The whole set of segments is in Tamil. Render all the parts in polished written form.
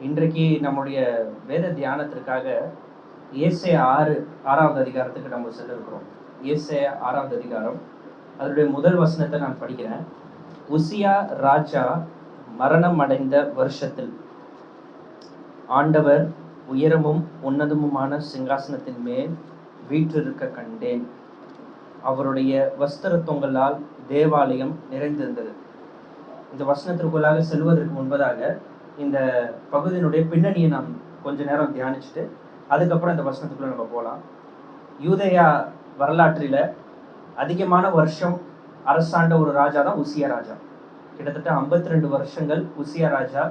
இன்றைக்கு நம்முடைய வேத தியானத்திற்காக ஏசாயா 6வது அதிகாரத்துக்கு நம்ம செல்ல இருக்கிறோம். ஏசாயா 6வது அதிகாரம், அதனுடைய முதல் வசனத்தை நான் படிக்கிறேன். உசியா ராஜா மரணம் அடைந்த வருஷத்தில் ஆண்டவர் உயரமும் உன்னதமுமான சிங்காசனத்தின் மேல் வீற்றிருக்க கண்டேன். அவருடைய வஸ்திர தொங்கலால் தேவாலயம் நிறைந்திருந்தது. இந்த வசனத்திற்குள்ளாக செல்வதற்கு முன்பதாக இந்த பகுதியினுடைய பின்னணியை நாம் கொஞ்ச நேரம் தியானிச்சுட்டு அதுக்கப்புறம் இந்த வசனத்துக்குள்ள நம்ம போகலாம். யூதேயா வரலாற்றில் அதிகமான வருஷம் அரசாண்ட ஒரு ராஜா தான் உசியா ராஜா. கிட்டத்தட்ட 52 வருஷங்கள் உசியா ராஜா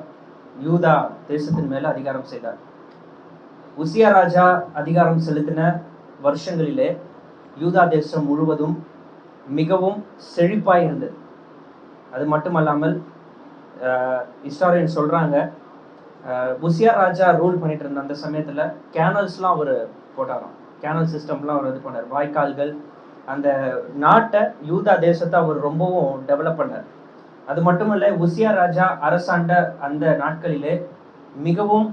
யூதா தேசத்தின் மேல அதிகாரம் செய்தார். உசியா ராஜா அதிகாரம் செலுத்தின வருஷங்களிலே யூதா தேசம் முழுவதும் மிகவும் செழிப்பாய் இருந்தது. அது மட்டுமல்லாமல் ஹிஸ்டாரியன் சொல்றாங்க, உசியா ராஜா ரூல் பண்ணிட்டு இருந்த அந்த சமயத்துல கேனல்ஸ்லாம் அவர் போட்டாராம். கேனல் சிஸ்டம்லாம் அவர் இது பண்ணார். வாய்க்கால்கள், அந்த நாட்டை யூதா தேசத்தை அவர் ரொம்பவும் டெவலப் பண்ணார். அது மட்டுமல்ல, உசியா ராஜா அரசாண்ட அந்த நாட்களிலே மிகவும்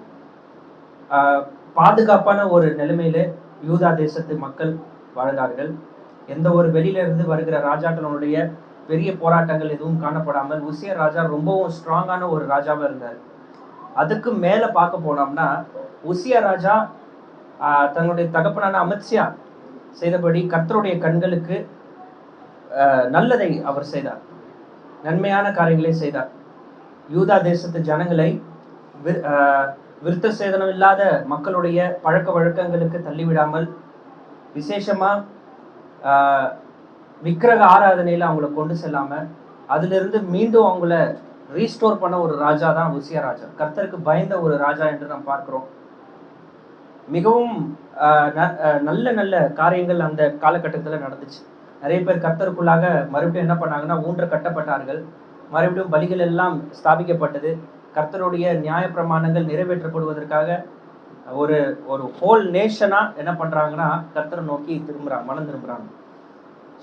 பாதுகாப்பான ஒரு நிலைமையிலே யூதா தேசத்து மக்கள் வாழ்ந்தார்கள். எந்த ஒரு வெளியில இருந்து வருகிற ராஜாக்களுடைய பெரிய போராட்டங்கள் எதுவும் காணப்படாமல் உசியா ராஜா ரொம்பவும் ஸ்ட்ராங்கான ஒரு ராஜாவா இருந்தார். அதுக்கு மேல பார்க்க போனோம்னா, உசியா ராஜா தன்னுடைய தகப்பனான அமத்சியா செய்தபடி கர்த்தருடைய கண்களுக்கு நல்லதை அவர் செய்தார். நன்மையான காரியங்களை செய்தார். யூதா தேசத்து ஜனங்களை விருத்த சேதனம் இல்லாத மக்களுடைய பழக்க வழக்கங்களுக்கு தள்ளிவிடாமல், விசேஷமா விக்கிரக ஆராதனையில அவங்கள கொண்டு செல்லாம அதுல இருந்து மீண்டும் அவங்கள ரீஸ்டோர் பண்ண ஒரு ராஜா தான் உசியா ராஜா. கர்த்தருக்கு பயந்த ஒரு ராஜா என்று நாம் பார்க்கிறோம். மிகவும் நல்ல நல்ல காரியங்கள் அந்த காலகட்டத்தில் நடந்துச்சு. நிறைய பேர் கர்த்தருக்குள்ளாக மறுபடியும் என்ன பண்ணாங்கன்னா, ஊன்ற கட்டப்பட்டார்கள். மறுபடியும் பலிகள் எல்லாம் ஸ்தாபிக்கப்பட்டது. கர்த்தருடைய நியாய பிரமாணங்கள் நிறைவேற்றப்படுவதற்காக ஒரு ஒரு ஹோல் நேஷனா என்ன பண்றாங்கன்னா, கர்த்தரை நோக்கி திரும்புறாங்க, மனம் திரும்புறாங்க.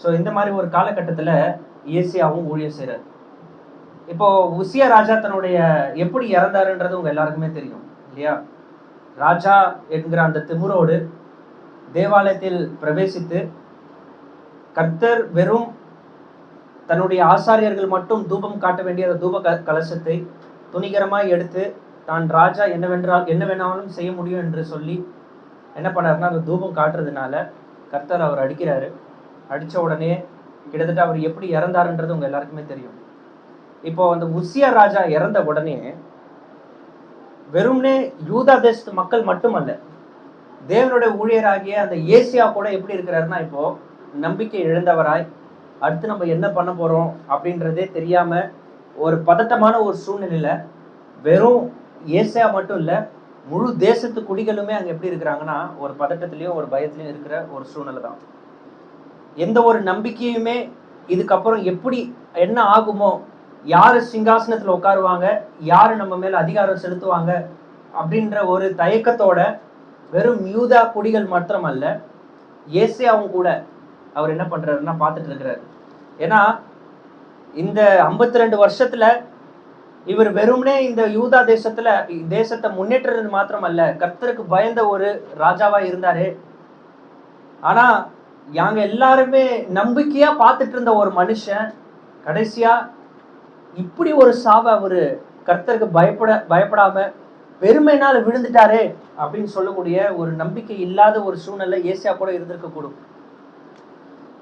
ஸோ இந்த மாதிரி ஒரு காலகட்டத்தில் ஏசியாவும் ஊழியம் செய்கிறார். இப்போ உசியா ராஜா தன்னுடைய எப்படி இறந்தாருன்றது உங்க எல்லாருக்குமே தெரியும் இல்லையா? ராஜா என்கிற அந்த திமிரோடு தேவாலயத்தில் பிரவேசித்து கர்த்தர் வெறும் தன்னுடைய ஆசாரியர்கள் மட்டும் தூபம் காட்ட வேண்டிய தூப கலசத்தை துணிகரமாய் எடுத்து தான் ராஜா என்ன வேணாலும் செய்ய முடியும் என்று சொல்லி என்ன பண்ணாருன்னா, அந்த தூபம் காட்டுறதுனால கர்த்தர் அவர் அடிக்கிறாரு. அடிச்ச உடனே கிட்டத்தட்ட அவர் எப்படி இறந்தாருன்றது உங்க எல்லாருக்குமே தெரியும். இப்போ அந்த உசியா ராஜா இறந்த உடனே வெறும்னே யூதா தேசத்து மக்கள் மட்டுமல்ல, தேவனுடைய ஊழியராகிய அந்த ஏசியா கூட எப்படி இருக்கிறாருன்னா, இப்போ நம்பிக்கை இழந்தவராய் அடுத்து நம்ம என்ன பண்ண போறோம் அப்படின்றதே தெரியாம ஒரு பதட்டமான ஒரு சூழ்நிலையில, வெறும் ஏசியா மட்டும் இல்ல, முழு தேசத்து குடிகளுமே அங்க எப்படி இருக்கிறாங்கன்னா, ஒரு பதட்டத்திலையும் ஒரு பயத்திலையும் இருக்கிற ஒரு சூழ்நிலை தான். எந்த ஒரு நம்பிக்கையுமே இதுக்கப்புறம் எப்படி என்ன ஆகுமோ, யாரு சிங்காசனத்துல உட்காருவாங்க, யாரு நம்ம மேல அதிகாரம் செலுத்துவாங்க அப்படின்ற ஒரு தயக்கத்தோட வெறும் யூதா குடிகள் மாத்திரமல்ல, ஏசியாவும் கூட அவர் என்ன பண்றாருன்னா பார்த்துட்டு இருக்கிறாரு. ஏன்னா இந்த 52 வருஷத்துல இவர் வெறும்னே இந்த யூதா தேசத்தை முன்னேற்றது மாத்திரமல்ல, கர்த்தருக்கு பயந்த ஒரு ராஜாவா இருந்தாரு. ஆனா யாங்க எல்லாருமே நம்பிக்கையா பார்த்துட்டு இருந்த ஒரு மனுஷன் கடைசியா இப்படி ஒரு சாவை அவரு கர்த்தருக்கு பயப்படாம பெருமைனால விழுந்துட்டாரே அப்படின்னு சொல்லக்கூடிய ஒரு நம்பிக்கை இல்லாத ஒரு சூழ்நிலை ஏசியா கூட இருந்திருக்க கூடும்.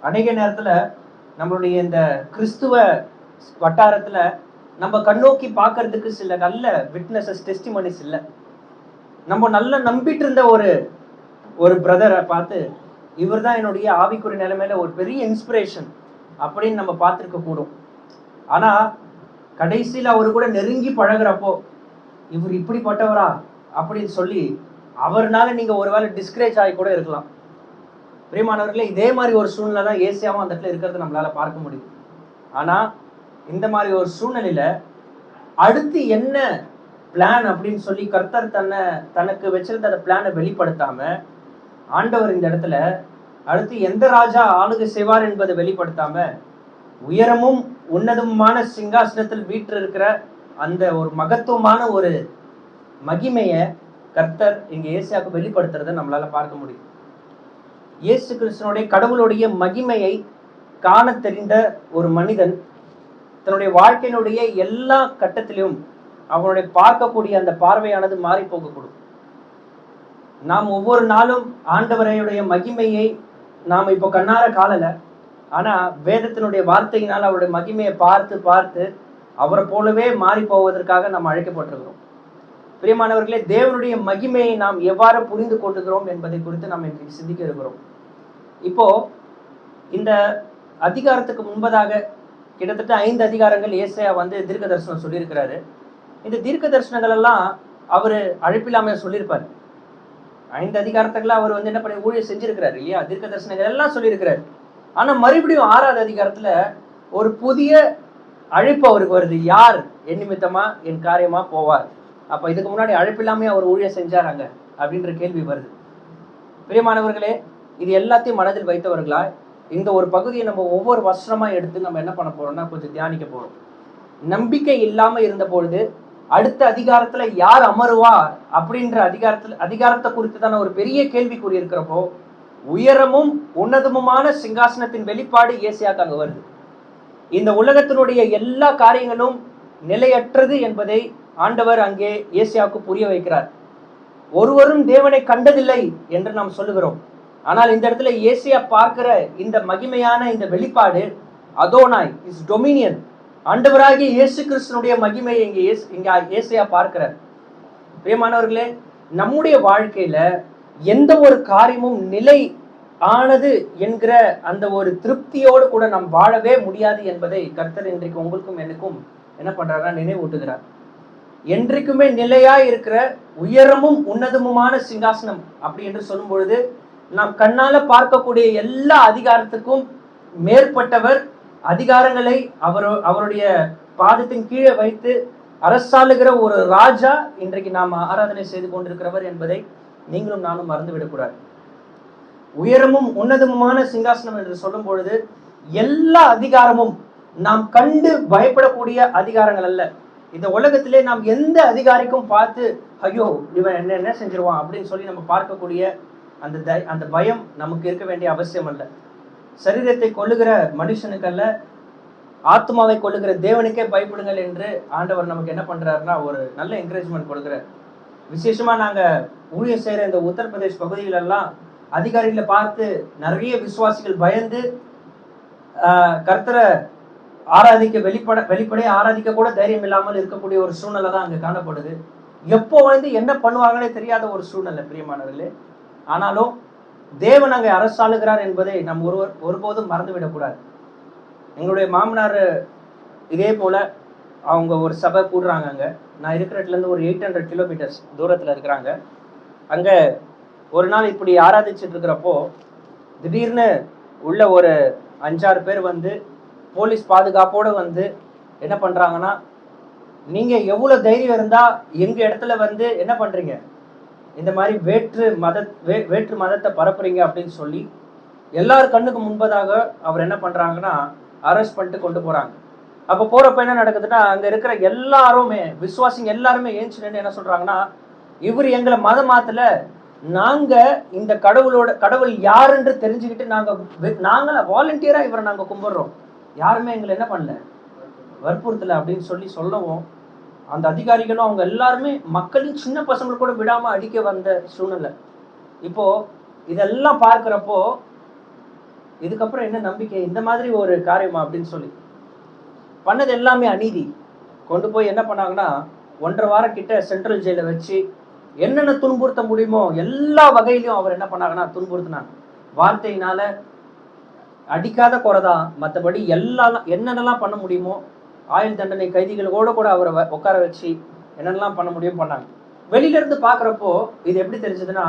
அநேக நேரத்துல நம்மளுடைய இந்த கிறிஸ்துவ வட்டாரத்துல நம்ம கண்ணோக்கி பார்க்கறதுக்கு சில நல்ல விட்னஸஸ், டெஸ்டிமனிஸ் இல்லை. நம்ம நல்லா நம்பிட்டு இருந்த ஒரு பிரதரை பார்த்து, இவர் தான் என்னுடைய ஆவிக்குரிய நிலைமையில ஒரு பெரிய இன்ஸ்பிரேஷன் அப்படின்னு நம்ம பார்த்துருக்க கூடும். ஆனா கடைசியில் அவரு கூட நெருங்கி பழகிறப்போ, இவர் இப்படிப்பட்டவரா அப்படின்னு சொல்லி அவர்னால நீங்க ஒருவேளை டிஸ்கரேஜ் ஆகி கூட இருக்கலாம். பிரியமானவர்களே, இதே மாதிரி ஒரு சூழ்நிலை தான் ஏசியாவும் அந்த இடத்துல இருக்கிறது நம்மளால பார்க்க முடியும். ஆனா இந்த மாதிரி ஒரு சூழ்நிலையில அடுத்து என்ன பிளான் அப்படின்னு சொல்லி கர்த்தர் தனக்கு வச்சிருந்த அந்த பிளானை வெளிப்படுத்தாம, ஆண்டவர் இந்த இடத்துல அடுத்து எந்த ராஜா ஆளுகை செய்வார் என்பதை வெளிப்படுத்தாம, உயரமும் உன்னதமான சிங்காசனத்தில் வீற்றிருக்கிற அந்த ஒரு மகத்துவமான ஒரு மகிமையை கர்த்தர் இங்க ஏசியாவுக்கு வெளிப்படுத்துறதை நம்மளால பார்க்க முடியும். இயேசு கிறிஸ்துவனுடைய கடவுளுடைய மகிமையை காண தெரிந்த ஒரு மனிதன் தன்னுடைய வாழ்க்கையினுடைய எல்லா கட்டத்திலும் அவனுடைய பார்க்கக்கூடிய அந்த பார்வையானது மாறி போகக்கூடும். நாம் ஒவ்வொரு நாளும் ஆண்டவரையுடைய மகிமையை நாம் இப்போ கண்ணார காணல, ஆனா வேதத்தினுடைய வார்த்தையினால் அவருடைய மகிமையை பார்த்து பார்த்து அவரை போலவே மாறி போவதற்காக நாம் அழைக்கப்பட்டிருக்கிறோம். பிரியமானவர்களே, தேவனுடைய மகிமையை நாம் எவ்வாறு புரிந்து கொண்டுகிறோம் என்பதை குறித்து நாம் இன்றைக்கு சிந்திக்க இருக்கிறோம். இப்போ இந்த அதிகாரத்துக்கு முன்பதாக கிட்டத்தட்ட 5 அதிகாரங்கள் ஏசாயா தீர்க்க தரிசனம் சொல்லியிருக்கிறாரு. இந்த தீர்க்க தரிசனங்கள் எல்லாம் அவர் அழைப்பில்லாம சொல்லியிருப்பாரு. 5 அதிகாரத்துக்குள்ள அவர் என்ன பண்ணி ஊழியம் செஞ்சிருக்கிறாரு இல்லையா? தீர்க்க தரிசனங்கள் எல்லாம் சொல்லியிருக்கிறாரு. ஆனா மறுபடியும் 6வது அதிகாரத்துல ஒரு புதிய அழைப்பு அவருக்கு வருது. யார் என் நிமித்தமா என் காரியமா போவார்? அப்ப இதுக்கு முன்னாடி அழைப்பில்லாமே அவர் ஊழியம் செஞ்சாராங்க அப்படின்ற கேள்வி வருது. பிரியமானவர்களே, இது எல்லாத்தையும் மனதில் வைத்தவர்களா இந்த ஒரு பகுதியை நம்ம ஒவ்வொரு வசனமா எடுத்து நம்ம என்ன பண்ண போறோம்னா கொஞ்சம் தியானிக்க போறோம். நம்பிக்கை இல்லாம இருந்த பொழுது அடுத்த அதிகாரத்துல யார் அமருவா அப்படின்ற அதிகாரத்தை குறித்து தான ஒரு பெரிய கேள்விக்குறி இருக்கிறப்போ உயரமும் உன்னதமுமான சிங்காசனத்தின் வெளிப்பாடு ஏசியாக்கு அங்க வருது. இந்த உலகத்தினுடைய எல்லா காரியங்களும் நிலையற்றது என்பதை ஆண்டவர் அங்கே ஏசியாவுக்கு புரிய வைக்கிறார். ஒருவரும் தேவனை கண்டதில்லை என்று நாம் சொல்லுகிறோம். ஆனால் இந்த இடத்துல ஏசியா பார்க்கிற இந்த மகிமையான இந்த வெளிப்பாடு அதோனாய் இஸ் டொமினியன், ஆண்டவராகிய இயேசு கிறிஸ்துனுடைய மகிமையை இங்க ஏசியா பார்க்கிறார். பிரியமானவர்களே, நம்முடைய வாழ்க்கையில எந்த ஒரு காரியமும் நிலை ஆனது என்கிற அந்த ஒரு திருப்தியோடு கூட நாம் வாழவே முடியாது என்பதை கர்த்தர் இன்றைக்கு உங்களுக்கும் எனக்கும் என்ன பண்றாருன்னா நினைவூட்டுகிறார். என்றைக்குமே நிலையா இருக்கிற உயரமும் உன்னதமுமான சிங்காசனம் அப்படி என்று சொல்லும் பொழுது நாம் கண்ணால பார்க்கக்கூடிய எல்லா அதிகாரத்துக்கும் மேற்பட்டவர், அதிகாரங்களை அவருடைய பாதத்தின் கீழே வைத்து அரசாளுகிற ஒரு ராஜா இன்றைக்கு நாம் ஆராதனை செய்து கொண்டிருக்கிறவர் என்பதை நீங்களும் நானும் மறந்துவிடக்கூடாது. உயரமும் உன்னதமுமான சிங்காசனம் என்று சொல்லும் பொழுது எல்லா அதிகாரமும் நாம் கண்டு பயப்படக்கூடிய அதிகாரங்கள் அல்ல. இந்த உலகத்திலே நாம் எந்த அதிகாரிக்கும் பார்த்து ஐயோ இவன் என்ன செஞ்சிருவான் அப்படின்னு சொல்லி நம்ம பார்க்கக்கூடிய அந்த பயம் நமக்கு இருக்க வேண்டிய அவசியம் அல்ல. சரீரத்தை கொள்ளுகிற மனுஷனுக்கல்ல, ஆத்மாவை கொள்ளுகிற தேவனுக்கே பயப்படுங்கள் என்று ஆண்டவர் நமக்கு என்ன பண்றாருன்னா ஒரு நல்ல என்கரேஜ்மெண்ட் கொடுக்குறார். விசேஷமா நாங்க ஊழியம் செய்யற இந்த உத்தரப்பிரதேஷ் பகுதிகளெல்லாம் அதிகாரிகளை பார்த்து நிறைய விசுவாசிகள் பயந்து கர்த்தரை ஆராதிக்க வெளிப்படையை ஆராதிக்க கூட தைரியம் இல்லாமல் இருக்கக்கூடிய ஒரு சூழ்நிலை தான் அங்க காணப்படுது. எப்போ என்ன பண்ணுவாங்கன்னே தெரியாத ஒரு சூழ்நிலை பிரியமானவர்களே. ஆனாலும் தேவன் அங்கே அரசாளுகிறார் என்பதை நம் ஒருபோதும் மறந்துவிடக்கூடாது. எங்களுடைய மாமனார் இதே போல அவங்க ஒரு சபை கூடுறாங்க. அங்கே நான் இருக்கிற இடத்துல இருந்து ஒரு 800 கிலோமீட்டர்ஸ் தூரத்தில் இருக்கிறாங்க. அங்கே ஒரு நாள் இப்படி ஆராதிச்சுட்டு இருக்கிறப்போ திடீர்னு உள்ள ஒரு 5-6 பேர் போலீஸ் பாதுகாப்போடு என்ன பண்ணுறாங்கன்னா, நீங்கள் எவ்வளோ தைரியம் இருந்தால் எங்கள் இடத்துல என்ன பண்ணுறீங்க, இந்த மாதிரி வேற்று மதத்தை பரப்புறீங்க அப்படின்னு சொல்லி எல்லார் கண்ணுக்கு முன்பதாக அவர் என்ன பண்ணுறாங்கன்னா அரெஸ்ட் பண்ணிட்டு கொண்டு போகிறாங்க. அப்போ போகிறப்ப என்ன நடக்குதுன்னா, அங்கே இருக்கிற எல்லாருமே விசுவாசிங்க எல்லாருமே ஏஞ்சி நின்று என்ன சொல்கிறாங்கன்னா, இவர் எங்களை மதம் மாத்தல, நாங்கள் இந்த கடவுள் யாருன்று தெரிஞ்சுக்கிட்டு நாங்கள் வாலண்டியராக இவரை நாங்கள் கும்பிட்றோம், யாருமே எங்களை என்ன பண்ணல வற்புறுத்தலை அப்படின்னு சொல்லவும் அந்த அதிகாரிகளும் அவங்க எல்லாருமே மக்களின் சின்ன பசங்களை கூட விடாம அடிக்க வந்த சூழ்நிலை. இப்போ இதெல்லாம் பார்க்கிறப்போ இதுக்கப்புறம் என்ன நம்பிக்கை, இந்த மாதிரி ஒரு காரியமா அப்படின்னு சொல்லி பண்ணது எல்லாமே அநீதி. கொண்டு போய் என்ன பண்ணாங்கன்னா 1.5 வாரம் கிட்ட சென்ட்ரல் ஜெயில வச்சு என்னென்ன துன்புறுத்த முடியுமோ எல்லா வகையிலையும் அவர் என்ன பண்ணாங்கன்னா துன்புறுத்தினாங்க. வார்த்தையினால அடிக்காத குறைதான், மற்றபடி என்னென்னலாம் பண்ண முடியுமோ ஆயுள் தண்டனை கைதிகளோட கூட அவரை உட்கார வச்சு என்னென்னலாம் பண்ண முடியும் பண்ணாங்க. வெளியில இருந்து பாக்குறப்போ இது எப்படி தெரிஞ்சதுன்னா,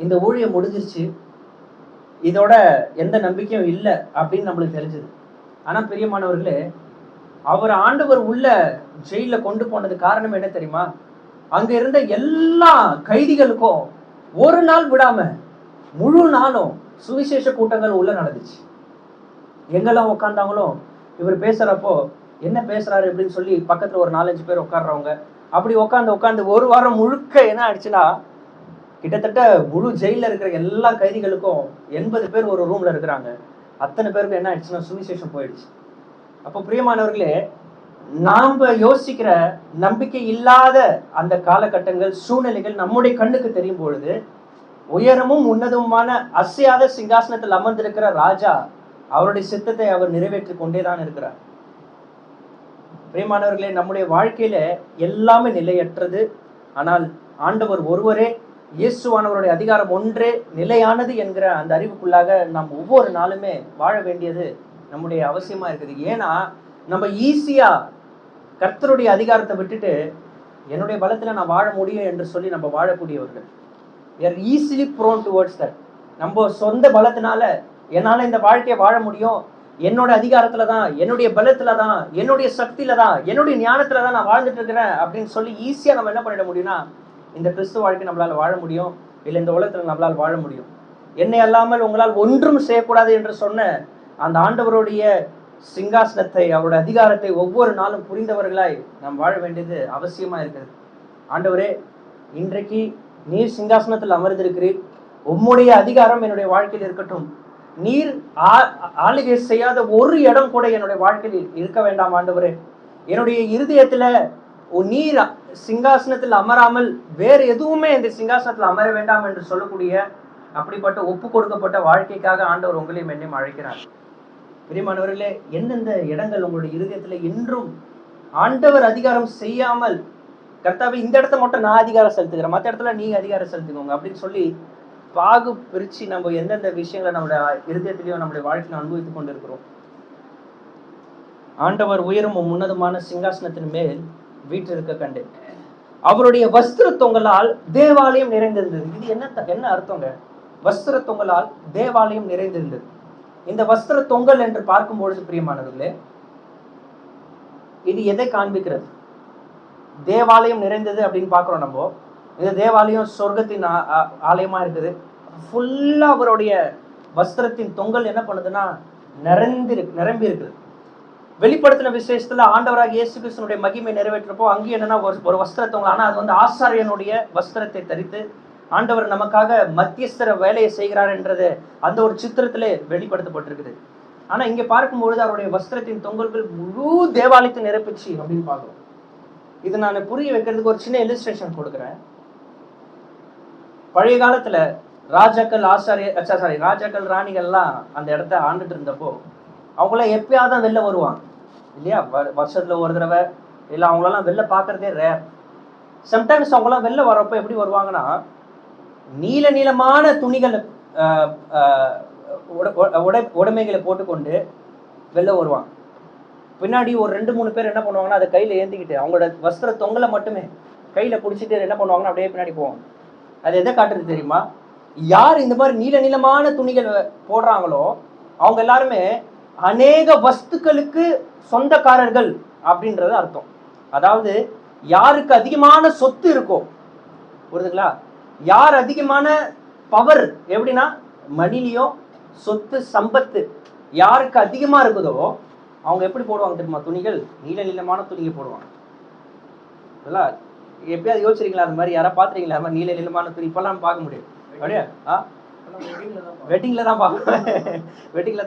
இந்த ஊழியம் முடிஞ்சிருச்சு, இதோட எந்த நம்பிக்கையும் இல்லை அப்படின்னு நம்மளுக்கு தெரிஞ்சது. ஆனா பிரியமானவர்களே, அவர் ஆண்டவர் உள்ள ஜெயில கொண்டு போனது காரணம் என்ன தெரியுமா? அங்க இருந்த எல்லா கைதிகளுக்கும் ஒரு நாள் விடாம முழு நாளும் சுவிசேஷ கூட்டங்கள் உள்ள நடந்துச்சு. எங்கெல்லாம் உட்காந்தாங்களோ இவர் பேசுறப்போ என்ன பேசுறாரு அப்படின்னு சொல்லி பக்கத்துல ஒரு 4-5 பேர் உட்கார்றவங்க அப்படி உட்காந்து ஒரு வாரம் முழுக்க என்ன ஆயிடுச்சுன்னா, கிட்டத்தட்ட முழு ஜெயில இருக்கிற எல்லா கைதிகளுக்கும் 80 பேர் ஒரு ரூம்ல இருக்கிறாங்க. அத்தனை பேருக்கு என்ன ஆயிடுச்சுன்னா சுவிசேஷம் போயிடுச்சு. அப்போ பிரியமானவர்களே, நாம யோசிக்கிற நம்பிக்கை இல்லாத அந்த காலகட்டங்கள், சூழ்நிலைகள் நம்முடைய கண்ணுக்கு தெரியும் பொழுது, உயரமும் உன்னதமுமான அசையாத சிங்காசனத்தில் அமர்ந்திருக்கிற ராஜா அவருடைய சித்தத்தை அவர் நிறைவேற்றி கொண்டேதான் இருக்கிறார். பிரியமானவர்களே, நம்முடைய வாழ்க்கையில எல்லாமே நிலையற்றது. ஆனால் ஆண்டவர் ஒருவரே, இயேசுவானவருடைய அதிகாரம் ஒன்றே நிலையானது என்கிற அந்த அறிவுக்குள்ளாக நாம் ஒவ்வொரு நாளுமே வாழ வேண்டியது நம்முடைய அவசியமா இருக்குது. ஏன்னா நம்ம ஈஸியா கர்த்தருடைய அதிகாரத்தை விட்டுட்டு என்னுடைய பலத்துல நான் வாழ முடியும் என்று சொல்லி நம்ம வாழக்கூடியவர்கள். we are easily prone towards that. நம்ம சொந்த பலத்தினால என்னால இந்த வாழ்க்கையை வாழ முடியும், என்னோட அதிகாரத்துல தான், என்னுடைய பலத்துல தான், என்னுடைய சக்தியில தான், என்னுடைய ஞானத்துல தான் நான் வாழ்ந்துட்டு இருக்கிறேன் அப்படின்னு சொல்லி ஈஸியா நம்ம என்ன பண்ணிட முடியும்னா, இந்த கிறிஸ்துவ வாழ்க்கை நம்மளால வாழ முடியும், இல்லை இந்த உலகத்துல நம்மளால் வாழ முடியும். என்னை அல்லாமல் உங்களால் ஒன்றும் செய்யக்கூடாது என்று சொன்ன அந்த ஆண்டவருடைய சிங்காசனத்தை, அவருடைய அதிகாரத்தை ஒவ்வொரு நாளும் புரிந்தவர்களாய் நாம் வாழ வேண்டியது அவசியமா இருக்குது. ஆண்டவரே, இன்றைக்கு நீர் சிங்காசனத்தில் அமர்ந்திருக்கிறீர், உம்முடைய அதிகாரம் என்னுடைய வாழ்க்கையில் இருக்கட்டும். நீர் ஆளுகை செய்யாத ஒரு இடம் கூட என்னுடைய வாழ்க்கையில் இருக்க வேண்டாம் ஆண்டவரே. என்னுடைய இருதயத்துல நீர் சிங்காசனத்தில் அமராமல் வேறு எதுவுமே இந்த சிங்காசனத்தில் அமர வேண்டாம் என்று சொல்லக்கூடிய அப்படிப்பட்ட ஒப்பு கொடுக்கப்பட்ட வாழ்க்கைக்காக ஆண்டவர் உங்களையும் என்னையும் அழைக்கிறார். பிரியமானவர்களே, எந்தெந்த இடங்கள் உங்களுடைய இருதயத்துல இன்றும் ஆண்டவர் அதிகாரம் செய்யாமல், கர்த்தாவே இந்த இடத்த மட்டும் நான் அதிகாரம் செலுத்துகிறேன், மற்ற இடத்துல நீங்க அதிகாரம் செலுத்துக்கோங்க அப்படின்னு சொல்லி பாகு பிரிச்சு நம்ம எந்தெந்த விஷயங்களை நம்மளுடைய இருதயத்திலையும் நம்மளுடைய வாழ்க்கையை அனுபவித்துக் கொண்டிருக்கிறோம். ஆண்டவர் உயரும் உன்னதமான சிங்காசனத்தின் மேல் வீற்றிருக்க கண்டேன். அவருடைய வஸ்திர தொங்கலால் தேவாலயம் நிறைந்திருந்தது. இது என்ன அர்த்தங்க? வஸ்திர தொங்கலால் தேவாலயம் நிறைந்திருந்தது. இந்த வஸ்திர தொங்கல் என்று பார்க்கும் பொழுது பிரியமானவர்களே, இது எதை காண்பிக்கிறது? தேவாலயம் நிறைந்தது அப்படின்னு பார்க்கிறோம் நம்ம. இந்த தேவாலயம் சொர்க்கத்தின் ஆலயமா இருக்குது. ஃபுல்லா அவருடைய வஸ்திரத்தின் தொங்கல் என்ன பண்ணுதுன்னா நிரம்பி இருக்குது. வெளிப்படுத்தின விசேஷத்துல ஆண்டவராக இயேசு கிறிஸ்துனுடைய மகிமை நிறைவேற்றப்போ அங்கே என்னன்னா ஒரு வஸ்திர தொங்கல். ஆனா அது வந்து ஆசாரியனுடைய வஸ்திரத்தை தரித்து ஆண்டவர் நமக்காக மத்தியஸ்தர வேலையை செய்கிறார் என்றது அந்த ஒரு சித்திரத்திலே வெளிப்படுத்தப்பட்டிருக்குது. ஆனா இங்க பார்க்கும்பொழுது அவருடைய வஸ்திரத்தின் தொங்கல்கள் முழு தேவாலயத்தை நிரப்பிச்சு அப்படின்னு பார்க்கிறோம். இது நான் புரிய வைக்கிறதுக்கு ஒரு சின்ன இல்லுஸ்ட்ரேஷன் கொடுக்குறேன். பழைய காலத்துல ராஜாக்கள் ராணிகள்லாம் அந்த இடத்த ஆண்டுட்டு இருந்தப்போ அவங்களாம் எப்பயாவது தான் வெளில வருவாங்க இல்லையா? வருஷத்துல ஒரு தடவை, இல்லை அவங்களெல்லாம் வெளில பார்க்கறதே ரேர். சம்டைம்ஸ் அவங்களாம் வெளில வரப்போ எப்படி வருவாங்கன்னா, நீளமான துணிகள் உடைமைகளை போட்டுக்கொண்டு வெளில வருவாங்க. பின்னாடி ஒரு 2-3 பேர் என்ன பண்ணுவாங்கன்னா அதை கையில ஏந்திக்கிட்டு அவங்களோட வஸ்திர தொங்கலை மட்டுமே கையில பிடிச்சிட்டு என்ன பண்ணுவாங்கன்னா அப்படியே பின்னாடி போவாங்க. அது எதை காட்டுறது தெரியுமா? யார் இந்த மாதிரி நீளமான துணிகள் போடுறாங்களோ அவங்க எல்லாருமே அநேக வஸ்துக்களுக்கு சொந்தக்காரர்கள் அப்படின்றது அர்த்தம். அதாவது யாருக்கு அதிகமான சொத்து இருக்கோ, புரியுதுங்களா? யார் அதிகமான பவர், எப்படின்னா மணிலையும் சொத்து சம்பத்து யாருக்கு அதிகமா இருக்குதோ அவங்க எப்படி போடுவாங்க தெரியுமா? துணிகள் நீளமான துணிகள் போடுவாங்க. எப்பயாவது யோசிச்சிருக்கீங்களா? அது மாதிரி யாராவது பாத்துறீங்களா? அது மாதிரி நீளமான துணி இப்பெல்லாம் பார்க்க முடியும் அப்படியா? வெட்டிங்ல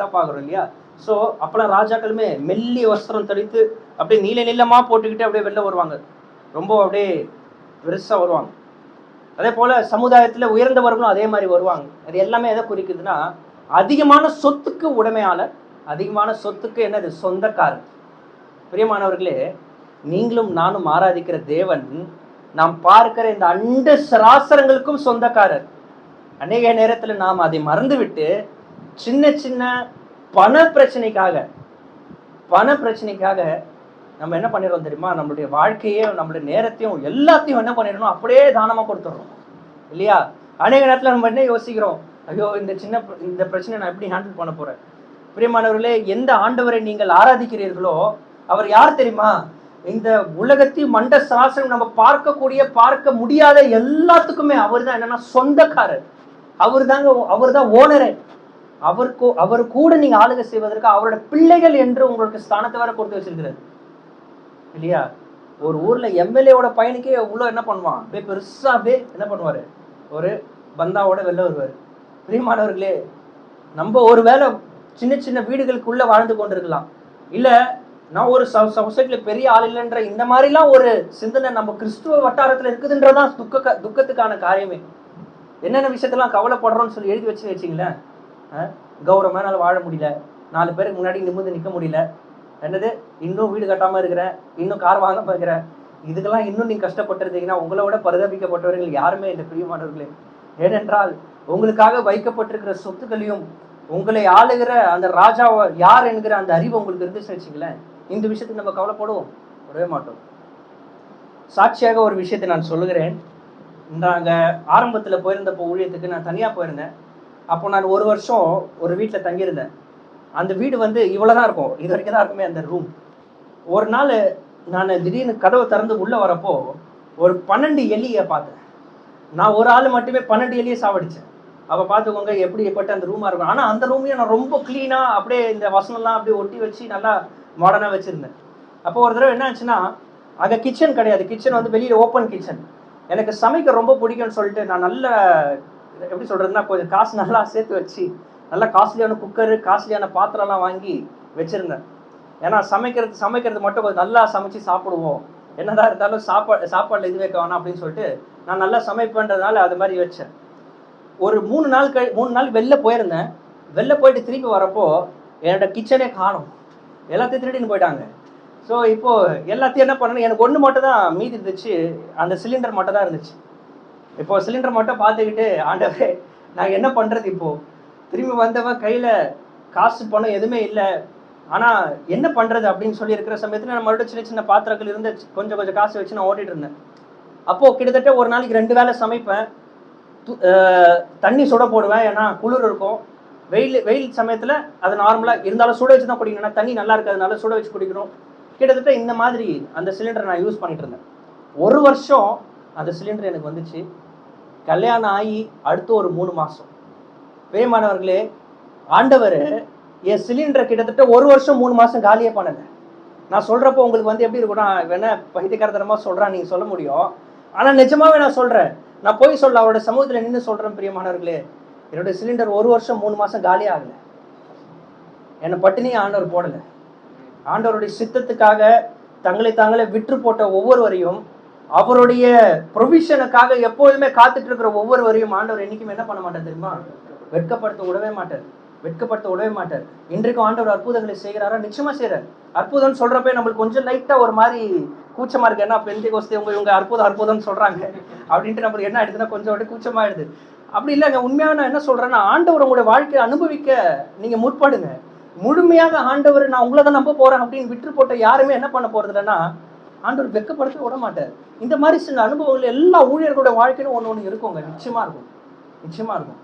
தான் பாக்குறோம் இல்லையா? ஸோ அப்பெல்லாம் ராஜாக்களுமே மெல்லிய வஸ்திரம் தரித்து அப்படியே நீளமா போட்டுக்கிட்டு அப்படியே வெளில வருவாங்க. ரொம்ப அப்படியே பெருசா வருவாங்க. அதே போல சமுதாயத்துல உயர்ந்தவர்களும் அதே மாதிரி வருவாங்க. அது எல்லாமே எதை குறிக்குதுன்னா, அதிகமான சொத்துக்கு உடைமையாளர், அதிகமான சொத்துக்கு என்னது? சொந்தக்காரர். பிரியமானவர்களே, நீங்களும் நானும் ஆராதிக்கிற தேவன் நாம் பார்க்கிற இந்த அண்ட சராசரங்களுக்கும் சொந்தக்காரர். அநேக நேரத்துல நாம் அதை மறந்துவிட்டு சின்ன பண பிரச்சனைக்காக நம்ம என்ன பண்ணிடுறோம் தெரியுமா? நம்மளுடைய வாழ்க்கையே, நம்மளுடைய நேரத்தையும் எல்லாத்தையும் என்ன பண்ணிடணும், அப்படியே தானமா கொடுத்துடுறோம் இல்லையா? அநேக நேரத்துல நம்ம என்ன யோசிக்கிறோம், ஐயோ இந்த பிரச்சனை நான் எப்படி ஹேண்டில் பண்ண போறேன். பிரியமானவர்களே, எந்த ஆண்டவரை நீங்கள் ஆராதிக்கிறீர்களோ அவர் யார் தெரியுமா? இந்த உலகத்தையும் மண்ட சாசனம் நம்ம பார்க்க முடியாத எல்லாத்துக்குமே அவர் தான் என்னன்னா சொந்தக்காரர். அவர் தான் ஓனரே. அவர் கூட நீங்க ஆளுகை செய்வதற்கு அவரோட பிள்ளைகள் என்று உங்களுக்கு ஸ்தானத்தை வர கொடுத்து வச்சிருக்கிறார் இல்லையா? ஒரு ஊர்ல எம்எல்ஏவோட பையனுக்கே உள்ள என்ன பண்ணுவான், அப்படியே பெருசா அப்படியே என்ன பண்ணுவாரு, ஒரு பந்தாவோட வெளில வருவாரு. பிரியமானவர்களே, நம்ம ஒரு வேளை சின்ன சின்ன வீடுகளுக்குள்ள வாழ்ந்து கொண்டிருக்கலாம், இல்ல நான் ஒரு சொசைட்டில பெரிய ஆள் இல்லைன்ற இந்த மாதிரிலாம் ஒரு சிந்தனை நம்ம கிறிஸ்துவ வட்டாரத்துல இருக்குதுன்றதான் துக்கத்துக்கான காரியமே. என்னென்ன விஷயத்தெல்லாம் கவலைப்படுறோம்னு சொல்லி எழுதி வச்சுங்களேன். கௌரவமா என்னால வாழ முடியல, 4 பேருக்கு முன்னாடி நிமிர்ந்து நிற்க முடியல, என்னது இன்னும் வீடு கட்டாம இருக்கிறேன், இன்னும் கார் வாங்காம இருக்கிறேன், இதுக்கெல்லாம் இன்னும் நீங்க கஷ்டப்பட்டிருந்தீங்கன்னா உங்களை விட பரிதாபிக்கப்பட்டவர்கள் யாருமே இல்லை பிரியமானவர்களே. ஏனென்றால் உங்களுக்காக வைக்கப்பட்டிருக்கிற சொத்துக்களையும் உங்களை ஆளுகிற அந்த ராஜா யார் என்கிற அந்த அறிவு உங்களுக்கு இருந்துச்சு வச்சுங்களேன், இந்த விஷயத்துக்கு நம்ம கவலைப்படுவோம், வரவே மாட்டோம். சாட்சியாக ஒரு விஷயத்தை நான் சொல்லுகிறேன். நாங்க ஆரம்பத்துல போயிருந்தப்போ ஊழியத்துக்கு நான் தனியா போயிருந்தேன். அப்போ நான் 1 வருஷம் ஒரு வீட்டுல தங்கியிருந்தேன். அந்த வீடு வந்து இவ்வளவுதான் இருக்கும், இது வரைக்கும் தான் இருக்குமே அந்த ரூம். ஒரு நாள் நான் திடீர்னு கதவை திறந்து உள்ள வரப்போ ஒரு 12 எலியை பார்த்தேன். நான் ஒரு ஆள் மட்டுமே 12 எலியை சாவடிச்சேன். அப்ப பார்த்துக்கோங்க எப்படிப்பட்ட அந்த ரூமா இருக்கும். ஆனா அந்த ரூமையும் நான் ரொம்ப கிளீனா அப்படியே இந்த வசனம்லாம் அப்படியே ஒட்டி வச்சு நல்லா மாடர்னா வச்சிருந்தேன். அப்போ ஒரு தடவை என்ன ஆச்சுன்னா, அங்கே கிச்சன் கிடையாது, கிச்சன் வந்து வெளியில ஓப்பன் கிச்சன். எனக்கு சமைக்க ரொம்ப பிடிக்கும்னு சொல்லிட்டு நான் நல்ல எப்படி சொல்றதுன்னா கொஞ்சம் காசு நல்லா சேர்த்து வச்சு நல்லா காஸ்ட்லியான குக்கரு காஸ்ட்லியான பாத்திரம்லாம் வாங்கி வச்சிருந்தேன். ஏன்னா சமைக்கிறது மட்டும் கொஞ்சம் நல்லா சமைச்சு சாப்பிடுவோம், என்னதான் இருந்தாலும் சாப்பாடுல இது வைக்க வேணாம் அப்படின்னு சொல்லிட்டு நான் நல்லா சமைப்பேன்றதுனால அது மாதிரி வச்சேன். ஒரு 3 நாள் வெளில போயிருந்தேன். வெளில போயிட்டு திருப்பி வரப்போ என்னோட கிச்சனே காணும், எல்லாத்தையும் திருடின்னு போயிட்டாங்க. ஸோ இப்போ எல்லாத்தையும் என்ன பண்ணணும், எனக்கு ஒன்று மட்டும் தான் மீதி இருந்துச்சு, அந்த சிலிண்டர் மட்டும் தான் இருந்துச்சு. இப்போ சிலிண்டர் மட்டும் பார்த்துக்கிட்டு ஆண்டவரே நான் என்ன பண்ணுறது, இப்போ திரும்பி வந்தவன் கையில் காசு பணம் எதுவுமே இல்லை, ஆனால் என்ன பண்ணுறது அப்படின்னு சொல்லி இருக்கிற சமயத்தில் நான் மறுபடியும் சின்ன சின்ன பாத்திரங்கள் இருந்து கொஞ்சம் காசு வச்சு நான் ஓட்டிகிட்டு இருந்தேன். அப்போது கிட்டத்தட்ட ஒரு நாளைக்கு 2 வேளை சமைப்பேன், தண்ணி சுட போடுவேன், ஏன்னா குளிர் இருக்கும். வெயில் சமயத்தில் அது நார்மலாக இருந்தாலும் சுட வச்சு தான் குடிக்கணும், ஏன்னா தண்ணி நல்லா இருக்கிறதுனால சுட வச்சு குடிக்கணும். கிட்டத்தட்ட இந்த மாதிரி அந்த சிலிண்டரை நான் யூஸ் பண்ணிட்டு இருந்தேன். 1 வருஷம் அந்த சிலிண்டர் எனக்கு வந்துச்சு. கல்யாணம் ஆகி அடுத்த ஒரு 3 மாதம் பிரியமானவர்களே, ஆண்டவர் என் சிலிண்டரை கிட்டத்தட்ட 1 வருஷம் 3 மாதம் காலியே பண்ணலை. நான் சொல்கிறப்போ உங்களுக்கு வந்து எப்படி இருக்கும்னா, வேணா பைத்தியக்காரத்தனமாக சொல்கிறான் நீங்கள் சொல்ல முடியும், ஆனால் நிஜமாவே நான் சொல்கிறேன், நான் போய் சொல்ல அவரோட சமூகத்தில் நின்று சொல்கிறேன் பிரியமானவர்களே, என்னுடைய சிலிண்டர் 1 வருஷம் 3 மாதம் காலியே ஆகலை. என்னை பட்டினியே ஆண்டவர் போடலை. ஆண்டவருடைய சித்தத்துக்காக தாங்களே விற்று போட்ட ஒவ்வொருவரையும், அவருடைய ப்ரொவிஷனுக்காக எப்போதுமே காத்துட்டு இருக்கிற ஒவ்வொருவரையும் ஆண்டவர் என்னைக்குமே என்ன பண்ண மாட்டார் தெரியுமா, வெட்கப்படுத்த விடவே மாட்டார். இன்றைக்கும் ஆண்டவர் அற்புதங்களை செய்கிறாரா? நிச்சயமா செய்யறாரு. அற்புதம் சொல்றப்ப நம்மளுக்கு கொஞ்சம் லைட்டா ஒரு மாதிரி கூச்சமா இருக்கு, ஏன்னா பெந்தேகோஸ்தே இவங்க அற்புதம் சொல்றாங்க அப்படின்ட்டு நம்மளுக்கு என்ன ஆயிடுதுன்னா கொஞ்சம் கூச்சமாயிடுது. அப்படி இல்லைங்க, உண்மையாக நான் என்ன சொல்றேன்னா, ஆண்டவர் உங்களுடைய வாழ்க்கையை அனுபவிக்க நீங்க முற்படுங்க. முழுமையாக ஆண்டவர் நான் உங்களை தான் நம்ப போறேன் அப்படின்னு விற்று போட்ட யாருமே என்ன பண்ண போறது இல்லைன்னா, ஆண்டவர் வெட்கப்படுத்த விட மாட்டார். இந்த மாதிரி சில அனுபவங்கள் எல்லா ஊழியர்களுடைய வாழ்க்கையிலும் ஒன்று இருக்குங்க, நிச்சயமா இருக்கும்.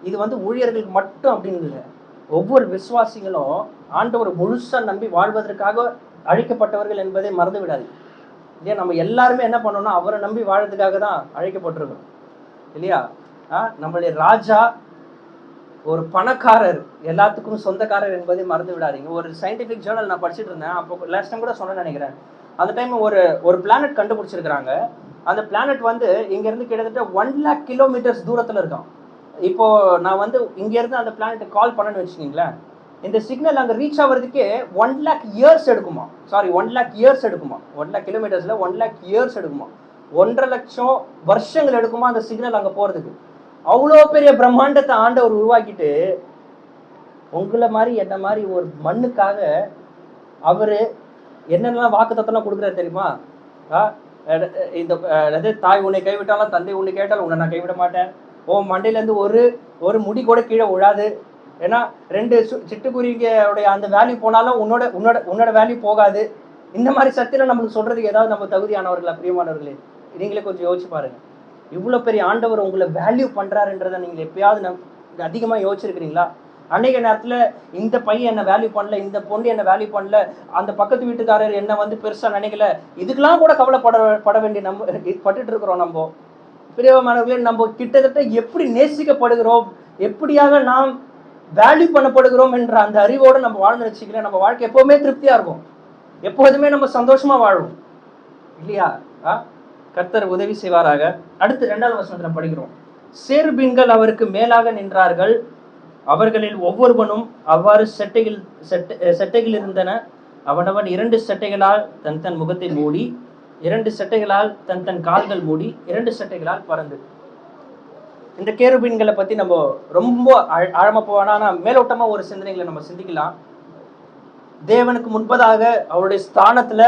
இது வந்து ஊழியர்களுக்கு மட்டும் அப்படின்னு இல்லை, ஒவ்வொரு விசுவாசிகளும் ஆண்டவர் முழுசா நம்பி வாழ்வதற்காக அழைக்கப்பட்டவர்கள் என்பதை மறந்து விடாது இல்லையா. நம்ம எல்லாருமே என்ன பண்ணோம்னா அவரை நம்பி வாழ்றதுக்காக தான் அழைக்கப்பட்டிருக்கோம் இல்லையா. நம்மளுடைய ராஜா ஒரு பணக்காரர், எல்லாத்துக்கும் சொந்தக்காரர் என்பதை மறந்து விடாதீங்க. ஒரு சயின்டிபிக் ஜேர்னல் நான் படிச்சுட்டு இருந்தேன், அப்போ லாஸ்ட் டைம் கூட சொன்னேன்னு நினைக்கிறேன். அந்த டைம் ஒரு பிளானட் கண்டுபிடிச்சிருக்கிறாங்க. அந்த பிளானட் வந்து இங்கேருந்து கிட்டத்தட்ட 1 lakh கிலோமீட்டர்ஸ் தூரத்தில் இருக்கான். இப்போ நான் வந்து இங்கேருந்து அந்த பிளானட்டை கால் பண்ணணும்னு வச்சுக்கிங்களேன், இந்த சிக்னல் அங்கே ரீச் ஆகிறதுக்கே 1 lakh years எடுக்குமா. 1 lakh years எடுக்குமா. 1 lakh கிலோமீட்டர்ஸில் 1 lakh years எடுக்குமா. 1.5 லட்சம் வருஷங்கள் எடுக்குமா அந்த சிக்னல் அங்கே போகிறதுக்கு. அவ்வளோ பெரிய பிரம்மாண்டத்தை ஆண்டவர் உருவாக்கிட்டு உங்களை மாதிரி என்ன மாதிரி ஒரு மண்ணுக்காக அவர் என்னென்னலாம் வாக்கு தத்தம்லாம் கொடுக்குறாரு தெரியுமா. இந்த தாய் உன்னை கைவிட்டாலும் தந்தை உன்னை கேட்டாலும் உன்னை நான் கைவிட மாட்டேன், உன் மண்டையிலேருந்து ஒரு முடி கூட கீழே விழாது, ஏன்னா 2 சிட்டுக்குருவியோடைய அந்த வேல்யூ போனாலும் உன்னோட வேல்யூ போகாது. இந்த மாதிரி சத்தியம் நம்மளுக்கு சொல்றதுக்கு ஏதாவது நம்ம தகுதியானவர்களா பிரியமானவர்களே? நீங்களே கொஞ்சம் யோசிச்சு பாருங்க. இவ்வளோ பெரிய ஆண்டவர் உங்களை வேல்யூ பண்றாருன்றதை நீங்கள் எப்பயாவது அதிகமாக யோசிச்சிருக்கிறீங்களா? அநேக நேரத்தில் இந்த பையன் என்ன வேல்யூ பண்ணல, இந்த பொண்ணு என்ன வேல்யூ பண்ணல, அந்த பக்கத்து வீட்டுக்காரர் என்ன வந்து பெருசா நினைக்கல, இதுக்கெல்லாம் கூட கவலைப்பட வேண்டிய நம்ம பட்டுட்டு இருக்கிறோம். நம்ம பிரியமானவர்களே, நம்ம கிட்டத்தட்ட எப்படி நேசிக்கப்படுகிறோம், எப்படியாக நாம் வேல்யூ பண்ணப்படுகிறோம் என்ற அந்த அறிவோடு நம்ம வாழ்ந்து வச்சுக்கல, நம்ம வாழ்க்கை எப்போவுமே திருப்தியா இருக்கும், எப்போதுமே நம்ம சந்தோஷமா வாழும். இல்லையா? கர்த்தர் உதவி செய்வாராக. அடுத்து 2வது வசனத்துல படிக்கிறோம், சேருபீன்கள் அவருக்கு மேலாக நின்றார்கள், அவர்களில் ஒவ்வொருவனும் அவ்வாறு செட்டைகள் இருந்தன. அவனவன் 2 செட்டைகளால் தன் தன் முகத்தை மூடி, 2 செட்டைகளால் தன் தன் கால்கள் மூடி, 2 செட்டைகளால் பறந்து. இந்த கேருபீன்களை பத்தி நம்ம ரொம்ப ஆழமா போவானா, மேலோட்டமா ஒரு சிந்தனைகளை நம்ம சிந்திக்கலாம். தேவனுக்கு முன்பதாக அவருடைய ஸ்தானத்துல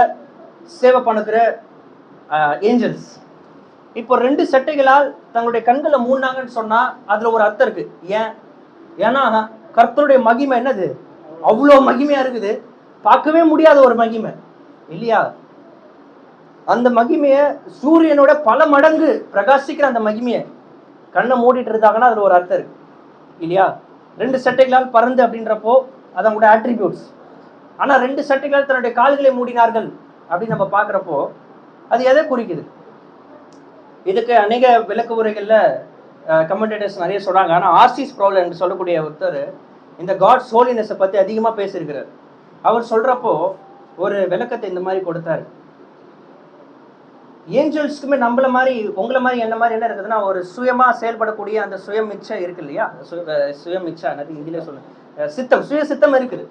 சேவை பண்ணுகிற ஏஞ்சல்ஸ். இப்போ 2 செட்டைகளால் தங்களுடைய கண்களை மூடினாங்கன்னு சொன்னா அதுல ஒரு அர்த்தம் இருக்கு. ஏன்னா கர்த்தருடைய மகிமை என்னது, அவ்வளோ மகிமையா இருக்குது, பார்க்கவே முடியாத ஒரு மகிமை இல்லையா? அந்த மகிமைய சூரியனோட பல மடங்கு பிரகாசிக்கிற அந்த மகிமையை கண்ணை மூடிட்டு இருந்தாங்கன்னா அதுல ஒரு அர்த்தம் இருக்கு இல்லையா? 2 செட்டைகளால் பறந்து அப்படின்றப்போ அது அவங்களுடைய ஆட்ரிபியூட்ஸ். ஆனா 2 செட்டைகளால் தன்னுடைய கால்களை மூடினார்கள் அப்படின்னு நம்ம பாக்குறப்போ அது எதை குறிக்குது? இதுக்கு அநேக விளக்க உரைகள்ல கமெண்டேட்டர்ஸ் நிறைய சொல்றாங்க. ஆனா ஆர்சி ஸ்ப்ரவுல் என்று சொல்லக்கூடிய ஒருத்தர் இந்த காட்ஸ் ஹோலினஸை பத்தி அதிகமா பேசியிருக்கிறார். அவர் சொல்றப்போ ஒரு விளக்கத்தை இந்த மாதிரி கொடுத்தாரு. ஏஞ்சல்ஸ்க்குமே நம்மள மாதிரி உங்களை மாதிரி என்ன மாதிரி என்ன இருக்குதுன்னா, ஒரு சுயமா செயல்படக்கூடிய அந்த சுயமிச்சம் இருக்கு இல்லையா? சுயமிச்சா இங்கிலே சொல்லுங்க, சித்தம், சுய சித்தம் இருக்குது.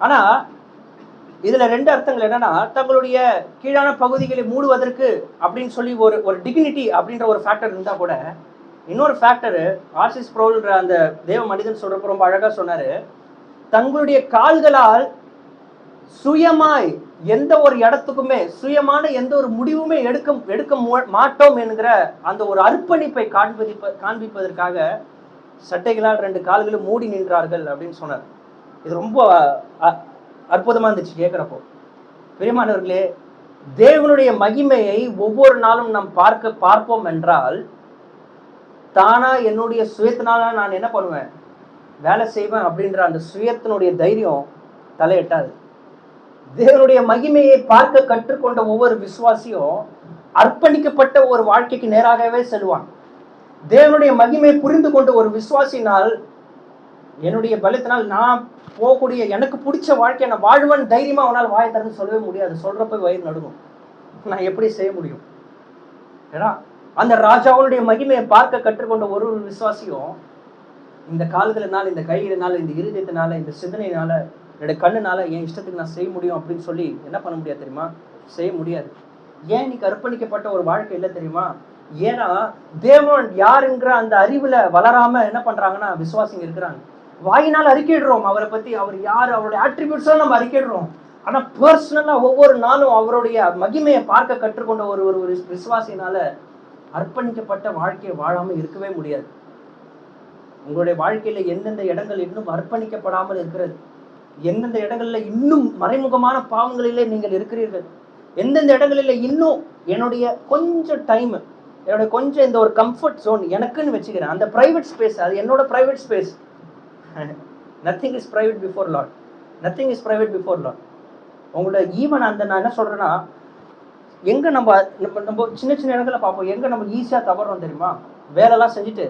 ஆனா இதுல 2 அர்த்தங்கள் என்னன்னா, தங்களுடைய கீழான பகுதிகளை மூடுவதற்கு அப்படின்னு சொல்லி ஒரு டிக்னிட்டி அப்படின்ற ஒரு ஃபேக்டர் இருந்தா கூட, இன்னொரு ஃபேக்டர் ஆர்சி ஸ்ப்ரவுல்ன்ற அந்த தேவ மனிதன் சொல்றப்ப ரொம்ப அழகா சொன்னாரு. தங்களுடைய கால்களால் சுயமாய் எந்த ஒரு இடத்துக்குமே சுயமான எந்த ஒரு முடிவுமே எடுக்க மாட்டோம் என்கிற அந்த ஒரு அர்ப்பணிப்பை காண்பிப்பதற்காக சட்டைகளால் 2 கால்களும் மூடி நின்றார்கள் அப்படின்னு சொன்னார். இது ரொம்ப அற்புதமா இருந்துச்சு கேட்கிறப்போ. பிரியமானவர்களே, தேவனுடைய மகிமையை ஒவ்வொரு நாளும் நாம் பார்ப்போம் என்றால், தானா என்னுடைய சுயத்தினால நான் என்ன பண்ணுவேன், வேலை செய்வேன் அப்படின்ற அந்த சுயத்தினுடைய தைரியம் தலையிட்டாது. தேவனுடைய மகிமையை பார்க்க கற்றுக்கொண்ட ஒவ்வொரு விசுவாசியும் அர்ப்பணிக்கப்பட்ட ஒரு வாழ்க்கைக்கு நேராகவே செல்வான். தேவனுடைய மகிமையை புரிந்து கொண்ட ஒரு விசுவாசினால், என்னுடைய பலத்தினால் நான் போகக்கூடிய எனக்கு பிடிச்ச வாழ்க்கையை நான் வாழ்வன் தைரியமா அவனால் வாயை திறந்து சொல்லவே முடியாது. சொல்றப்ப வயிறு நடுங்கும். நான் எப்படி செய்ய முடியும்? ஏன்னா அந்த ராஜாவுடைய மகிமையை பார்க்க கற்றுக்கொண்ட ஒரு விசுவாசியும், இந்த கால்களினால, இந்த கைகளினால, இந்த இருதயத்தினால, இந்த சிந்தனையினால, என்னுடைய கண்ணுனால என் இஷ்டத்துக்கு நான் செய்ய முடியும் அப்படின்னு சொல்லி என்ன பண்ண முடியாது தெரியுமா? செய்ய முடியாது. ஏன் இன்னைக்கு அர்ப்பணிக்கப்பட்ட ஒரு வாழ்க்கை இல்லை தெரியுமா? ஏன்னா தேவன் யாருங்கிற அந்த அறிவுல வளராம என்ன பண்றாங்கன்னா விசுவாசிங்க இருக்கிறாங்க. வாயினால் அறிக்கையிடுறோம் அவரை பத்தி, அவர் யாரு, அவருடைய ஆட்ரிபியூட்ஸ் நம்ம அறிக்கையிடுறோம். ஆனா பர்சனலா ஒவ்வொரு நாளும் அவருடைய மகிமையை பார்க்க கற்றுக்கொண்ட ஒரு விசுவாசினால அர்ப்பணிக்கப்பட்ட வாழ்க்கையை வாழாம இருக்கவே முடியாது. உங்களுடைய வாழ்க்கையில எந்தெந்த இடங்கள் இன்னும் அர்ப்பணிக்கப்படாமல் இருக்கிறது, எந்தெந்த இடங்கள்ல இன்னும் மறைமுகமான பாவங்களிலே நீங்கள் இருக்கிறீர்கள், எந்தெந்த இடங்களில இன்னும் என்னுடைய கொஞ்சம் டைம், என்னுடைய கொஞ்சம் இந்த ஒரு கம்ஃபர்ட் ஜோன் எனக்குன்னு வச்சுக்கிறேன், அந்த பிரைவேட் ஸ்பேஸ், அது என்னோட private space. Nothing is private before Lord. Nothing is private before Lord. உங்களோட ஈவன் அந்த நான் என்ன சொல்றேன்னா, எங்க நம்ம சின்ன சின்ன இடங்களை பார்ப்போம், எங்க நம்ம ஈஸியா தவறோம் தெரியுமா? வேலைலாம் செஞ்சுட்டு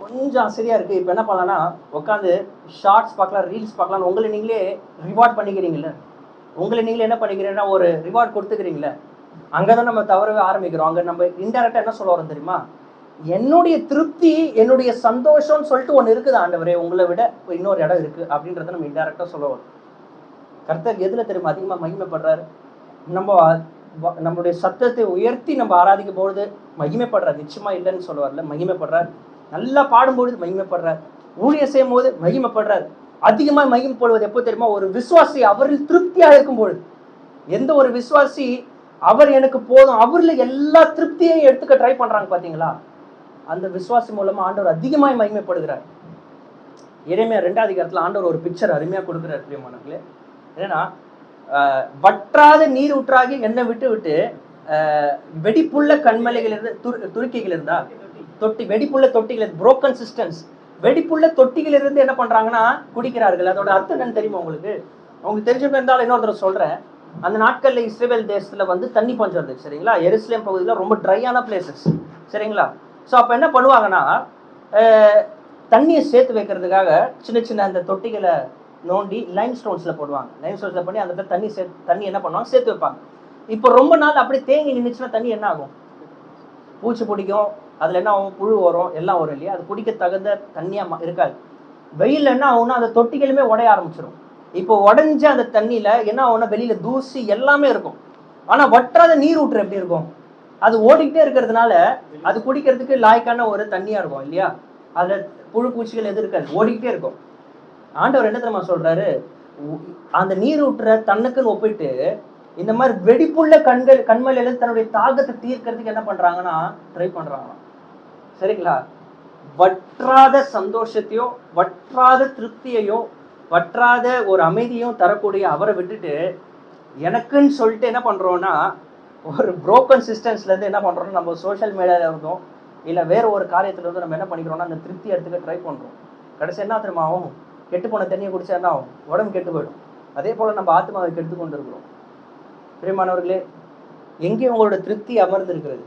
கொஞ்சம் சரியா இருக்கு, இப்போ என்ன பண்ணலாம்னா உட்காந்து ஷார்ட்ஸ் பார்க்கலாம், ரீல்ஸ் பார்க்கலாம், உங்களை நீங்களே ரிவார்ட் பண்ணிக்கிறீங்களே, உங்களை நீங்களே என்ன பண்ணிக்கிறீங்கன்னா ஒரு ரிவார்ட் கொடுத்துக்கிறீங்களே, அங்கதான் நம்ம தவறவே ஆரம்பிக்கிறோம். அங்க நம்ம இன்டெரக்டா என்ன சொல்ல வரோம் தெரியுமா? என்னுடைய திருப்தி, என்னுடைய சந்தோஷம்னு சொல்லிட்டு ஒன்று இருக்குது ஆண்டவரே, உங்களை விட இன்னொரு இடம் இருக்கு அப்படின்றத நம்ம இன்டெரக்டா சொல்ல வரோம். கர்த்தர் எதுல தெரியுமா அதிகமா மகிமைப்படுறாரு? நம்மளுடைய சத்தத்தை உயர்த்தி நம்ம ஆராதிக்கும் பொழுது மகிமைப்படுறார். நிச்சயமா இல்லைன்னு சொல்ல வரல, மகிமைப்படுறார். நல்லா பாடும்பொழுது மகிமைப்படுறார். ஊழியம் செய்யும் போது மகிமைப்படுறார். அதிகமா மகிமைப்படுவது எப்போ தெரியுமா? ஒரு விசுவாசி அவரில் திருப்தியாக இருக்கும் பொழுது. எந்த ஒரு விசுவாசி அவர் எனக்கு போதும், அவர்ல எல்லா திருப்தியையும் எடுத்துக்க ட்ரை பண்றாங்க பாத்தீங்களா, அந்த விசுவாசி மூலமா ஆண்டவர் அதிகமாய் மகிமைப்படுகிறார். எரேமியா 2ஆம் அதிகாரத்துல ஆண்டவர் ஒரு பிக்சர் அருமையா கொடுக்கிறார் பிரியமானவர்களே. ஏன்னா வற்றாத நீர் ஊற்றாகி என்னை விட்டு விட்டு வெடிப்புள்ள கண்மலைகள் இருந்து துருக்கிகள் இருந்தா தொட்டி, வெடிப்புள்ள தொட்டிகள், புரோக்கன் சிஸ்டம்ஸ், வெடிப்புள்ள தொட்டிகள் இருந்து என்ன பண்றாங்கன்னா குடிக்கிறார்கள். அதோட அர்த்தம் என்னன்னு தெரியுமா உங்களுக்கு? உங்களுக்கு தெரிஞ்சுட்டு இருந்தாலும் இன்னொரு தடவை சொல்றேன். அந்த நாட்கள்ல இஸ்ரேல் தேசத்துல வந்து தண்ணி பஞ்சம் இருந்துச்சு சரிங்களா? எருசலேம் பகுதியில் ரொம்ப ட்ரையான பிளேசஸ் சரிங்களா? ஸோ அப்போ என்ன பண்ணுவாங்கன்னா தண்ணியை சேர்த்து வைக்கிறதுக்காக சின்ன சின்ன அந்த தொட்டிகளை நோண்டி லைம் ஸ்டோன்ஸ்ல போடுவாங்க. லைம் ஸ்டோன்ஸ்ல பண்ணி அந்த தண்ணி என்ன பண்ணுவாங்க, சேர்த்து வைப்பாங்க. இப்போ ரொம்ப நாள் அப்படியே தேங்கி நின்றுச்சுன்னா தண்ணி என்ன ஆகும்? பூச்சி பிடிக்கும், அதுல என்ன ஆகும்? புழு வரும், எல்லாம் வரும் இல்லையா? அது குடிக்க தகுந்த தண்ணியா இருக்காது. வெயில் என்ன ஆகும்னா அந்த தொட்டிகளுமே உடைய ஆரம்பிச்சிடும். இப்போ உடஞ்ச அந்த தண்ணியில என்ன ஆகும்னா வெளியில தூசி எல்லாமே இருக்கும். ஆனா வற்றாத நீர் ஊற்று எப்படி இருக்கும்? அது ஓடிக்கிட்டே இருக்கிறதுனால அது குடிக்கிறதுக்கு லாய்க்கான ஒரு தண்ணியா இருக்கும் இல்லையா? அதுல புழு பூச்சிகள் எது இருக்காது, ஓடிக்கிட்டே இருக்கும். ஆண்டவர் என்ன தெரியுமா சொல்றாரு? அந்த நீர் ஊற்ற தன்னுக்குன்னு ஒப்பிட்டு இந்த மாதிரி வெடிப்புள்ள கண்மலையில தன்னுடைய தாகத்தை தீர்க்கிறதுக்கு என்ன பண்றாங்கன்னா ட்ரை பண்றாங்க. சரிங்களா? வற்றாத சந்தோஷத்தையும் வற்றாத திருப்தியையும் வற்றாத ஒரு அமைதியும் தரக்கூடிய அவரை விட்டுட்டு எனக்குன்னு சொல்லிட்டு என்ன பண்றோம்னா ஒரு புரோக்கன் சிஸ்டம்ஸ்ல இருந்து என்ன பண்றோம்னா நம்ம சோஷியல் மீடியால இருந்தோம் இல்ல வேற ஒரு காரியத்துல இருந்து நம்ம என்ன பண்ணிக்கிறோம்னா அந்த திருப்தி எடுத்துக்க ட்ரை பண்றோம். கடைசி என்ன தெரியுமா ஆகும்? கெட்டு போன தண்ணியை குடிச்சா என்ன ஆகும்? உடம்பு கெட்டு போயிடும். அதே போல நம்ம ஆத்மாவை கெடுத்து கொண்டு இருக்கிறோம். பிரியமானவர்களே, எங்கே உங்களோட திருப்தி அமர்ந்து இருக்கிறது?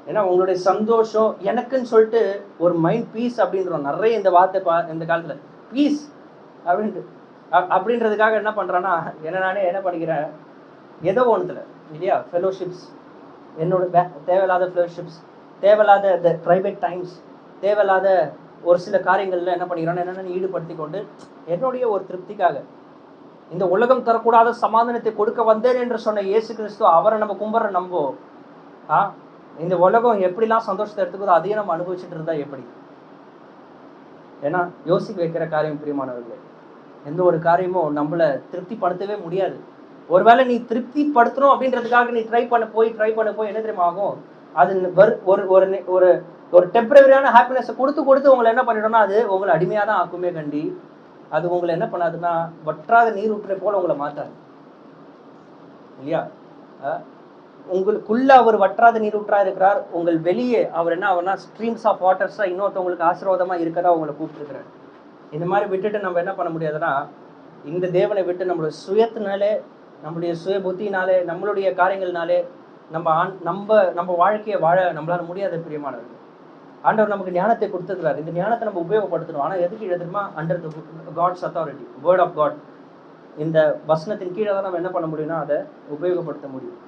ஏன்னா உங்களுடைய சந்தோஷம் எனக்குன்னு சொல்லிட்டு ஒரு மைண்ட் பீஸ் அப்படின்றோம். நிறைய இந்த வார்த்தை இந்த காலத்துல பீஸ் அப்படின்ட்டு அப்படின்றதுக்காக என்ன பண்றான்னா நானே என்ன பண்ணிக்கிறேன், ஏதோ ஒன்றுத்துல இல்லையா, ஃபெலோஷிப்ஸ், என்னோட தேவையில்லாத ஃபெலோஷிப்ஸ், தேவையில்லாத இந்த ப்ரைவேட் டைம்ஸ், தேவையில்லாத ஒரு சில காரியங்கள்ல என்ன பண்ணிக்கிறோன்னா என்னென்னு ஈடுபடுத்தி கொண்டு என்னுடைய ஒரு திருப்திக்காக இந்த உலகம் தரக்கூடாத சமாதானத்தை கொடுக்க வந்தேன் என்று சொன்ன இயேசு கிறிஸ்து அவரை நம்ம கும்பிட்ற நம்போ இந்த உலகம் எப்படிலாம் சந்தோஷத்தை எடுத்துக்குதோ அதையும் நம்ம அனுபவிச்சுட்டு இருந்தா எப்படி? ஏன்னா யோசிக்க வைக்கிற காரியம் பிரியமானவர்களே, எந்த ஒரு காரியமும் நம்மளை திருப்தி படுத்தவே முடியாது. ஒருவேளை நீ திருப்தி படுத்தணும் அப்படின்றதுக்காக நீ ட்ரை பண்ண போய் என்ன தெரியுமா ஆகும்? அது ஒரு ஒரு ஒரு டெம்பரரியான ஹாப்பினஸை கொடுத்து உங்களை என்ன பண்ணிடும்னா அது உங்களை அடிமையாக தான் ஆக்குமே கண்டி அது உங்களை என்ன பண்ணாதுன்னா வற்றாத நீர் ஊற்றை போல உங்களை மாத்தாது இல்லையா? உங்களுக்குள்ள அவர் வற்றாத நீர் ஊற்றா இருக்கிறார். உங்கள் வெளியே அவர் என்ன ஆகுனா ஸ்ட்ரீம்ஸ் ஆஃப் வாட்டர்ஸா இன்னொருத்தவங்களுக்கு ஆசீர்வாதமா இருக்கதா உங்களை கூப்பிட்டுருக்கிறார். இந்த மாதிரி விட்டுட்டு நம்ம என்ன பண்ண முடியாதுன்னா இந்த தேவனை விட்டு நம்மளுடைய சுயத்தினாலே நம்மளுடைய சுய புத்தினாலே நம்மளுடைய காரியங்கள்னாலே நம்ம வாழ்க்கையை வாழ நம்மளால முடியாத பிரியமானவர்கள். ஆண்டவர் நமக்கு ஞானத்தை கொடுத்துருக்கிறார். இந்த ஞானத்தை நம்ம உபயோகப்படுத்தணும். ஆனால் எதுக்கு எழுதுமா? Under the God's authority, word of God. இந்த வசனத்தின் கீழே தான் நம்ம என்ன பண்ண முடியும்னா அதை உபயோகப்படுத்த முடியும்.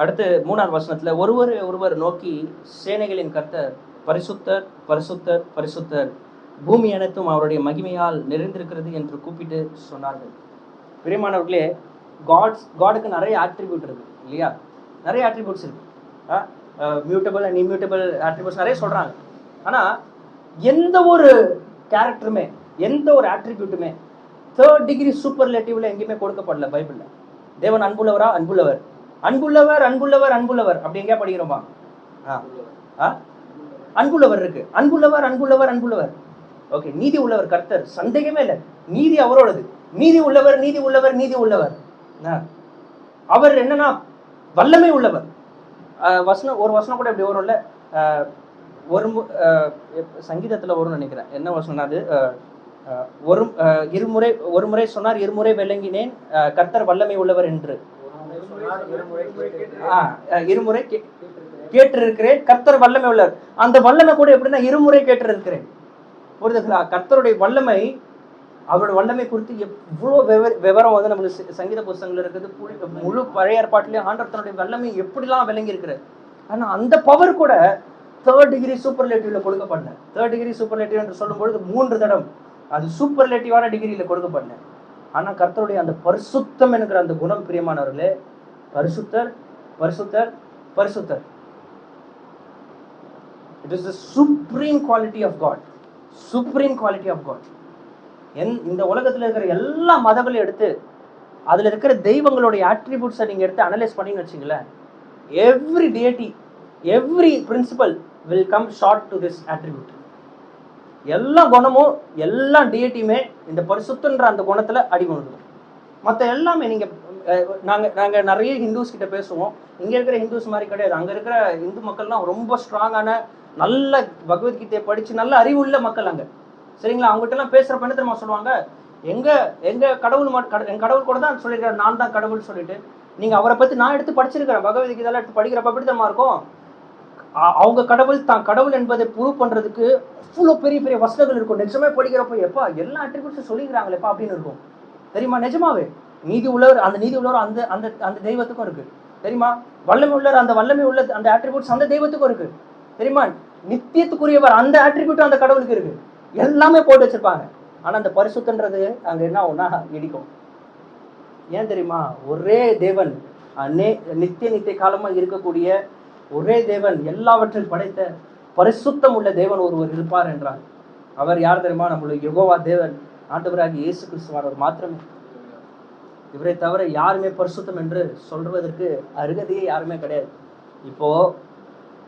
அடுத்து 3ஆவது வசனத்துல ஒருவர் நோக்கி சேனைகளின் கர்த்தர் பரிசுத்தர் பரிசுத்தர் பரிசுத்தர், பூமி அனைத்தும் அவருடைய மகிமையால் நிறைந்திருக்கிறது என்று கூப்பிட்டு சொன்னார்கள். பிரியமானவர்களே, காடுக்கு நிறைய ஆட்ரிபியூட் இருக்கு இல்லையா? நிறைய ஆட்ரிபியூட்ஸ் இருக்கு. மியூட்டபிள் அண்ட் இம்யூட்டபிள் ஆட்ரிபியூட்ஸ் நிறைய சொல்றாங்க. ஆனா எந்த ஒரு கேரக்டருமே எந்த ஒரு ஆட்ரிபியூட்டுமே 3rd டிகிரி சூப்பர்லேட்டிவ்ல எங்கேயுமே கொடுக்கப்படல பைபிள்ல. தேவன் அன்புள்ளவரா? அன்புள்ளவர். அன்புள்ளவர் அன்புள்ளவர் அன்புள்ளவர் அப்படி எங்கேயா படிக்கிறோமா? அன்புள்ளவர் இருக்கு. அன்புள்ளவர் அன்புள்ளவர் அன்புள்ளவர். ஓகே, நீதி உள்ளவர் கர்த்தர், சந்தேகமே இல்லை. நீதி அவரோடது. நீதி உள்ளவர் நீதி உள்ளவர் நீதி உள்ளவர். அவர் என்னன்னா வல்லமை உள்ளவர். ஒரு வசனம் கூட இப்படி வரும்ல, ஒரு சங்கீதத்துல வரும்னு நினைக்கிறேன். என்ன வசனம் அது? ஒரு முறை சொன்னார், இருமுறை விளங்கினேன், கர்த்தர் வல்லமை உள்ளவர் என்று. இருமுறை கேட்டிருக்கிறேன், கர்த்தர் வல்லமை உள்ளவர். அந்த வல்லமை கூட எப்படின்னா இருமுறை கேட்டிருக்கிறேன். புரியுதுங்களா? கர்த்தருடைய வல்லமை, அவரோட வல்லமை குறித்து எவ்வளோ விவரம் வந்து நம்மளுக்கு சங்கீத புஸ்தகங்கள் இருக்குது. முழு பழைய ஏற்பாட்டிலேயே ஆண்டவர் தன்னுடைய வல்லமை எப்படிலாம் விளங்கி இருக்கிறார். ஆனால் அந்த பவர் கூட 3rd டிகிரி சூப்பர்லேட்டிவ்ல கொடுக்கப்படல. 3rd டிகிரி சூப்பர்லேட்டிவ் என்று சொல்லும்பொழுது 3 தடம் அது சூப்பர்லேட்டிவான டிகிரியில கொடுக்கப்படல. ஆனால் கர்த்தருடைய அந்த பரிசுத்தம் என்கிற அந்த குணம் பிரியமானவர்களே, பரிசுத்தர் பரிசுத்தர் பரிசுத்தர். It is the supreme quality of God. Supreme quality of God. இந்த உலகத்தில் இருக்கிற எல்லா மதங்களையும் எடுத்து அதில் இருக்கிற தெய்வங்களுடைய ஆட்ரிபியூட்ஸை நீங்கள் எடுத்து அனலைஸ் பண்ணின்னு வச்சிங்களேன், every deity every principle will come short to this attribute. எல்லா குணமும் எல்லா டியட்டியுமே இந்த பரிசுத்தன்ற அந்த குணத்தில் அடிபடுது. மற்ற எல்லாமே நீங்கள் நாங்கள் நிறைய ஹிந்துஸ் கிட்ட பேசுவோம். இங்கே இருக்கிற ஹிந்துஸ் மாதிரி கிடையாது. அங்கே இருக்கிற இந்து மக்கள்லாம் ரொம்ப ஸ்ட்ராங்கான நல்ல பகவத்கீதையை படித்து நல்ல அறிவுள்ள மக்கள் அங்கே. சரிங்களா? அவங்ககிட்ட எல்லாம் பேசுறப்ப என்ன தெரியுமா சொல்லுவாங்க? எங்க கடவுள் என் கடவுள் கூட தான் சொல்லியிருக்காரு, நான் தான் கடவுள் சொல்லிட்டு. நீங்க அவரை பத்தி நான் எடுத்து படிச்சிருக்கிறேன், பகவத்கீதையெல்லாம் எடுத்து படிக்கிறப்ப எப்படி தெரியுமா இருக்கும்? அவங்க கடவுள் தான் கடவுள் என்பதை ப்ரூவ் பண்றதுக்கு அவ்வளோ பெரிய பெரிய வசனங்கள் இருக்கும். நிஜமே படிக்கிறப்ப எப்பா எல்லா அட்ரிபியூட்ஸும் சொல்லிக்கிறாங்களேப்பா அப்படின்னு இருக்கும். தெரியுமா? நிஜமாவே நீதி உள்ளவர், அந்த நீதி உள்ளவர் அந்த அந்த அந்த தெய்வத்துக்கும் இருக்கு தெரியுமா? வல்லமை உள்ளவர், அந்த வல்லமை உள்ள அந்த ஆட்ரிபியூட்ஸ் அந்த தெய்வத்துக்கும் இருக்கு தெரியுமா? நித்தியத்துக்குரியவர், அந்த ஆட்ரிபியூட் அந்த கடவுளுக்கு இருக்கு. எல்லாமே போட்டு வச்சிருப்பாங்க. ஆனா அந்த பரிசுத்தன்றது அங்க என்ன ஒன்னா இடிக்கும். ஏன் தெரியுமா? ஒரே தேவன், நித்திய நித்திய காலமா இருக்கக்கூடிய ஒரே தேவன், எல்லாவற்றையும் படைத்த பரிசுத்தம் உள்ள தேவன் ஒருவர் இருப்பார் என்றார். அவர் யார் தெரியுமா? நம்மளுடைய யெகோவா தேவன், ஆண்டவராகிய இயேசு கிறிஸ்துவானவர் மாத்திரமே. இவரை தவிர யாருமே பரிசுத்தம் என்று சொல்வதற்கு அருகதையே யாருமே கிடையாது. இப்போ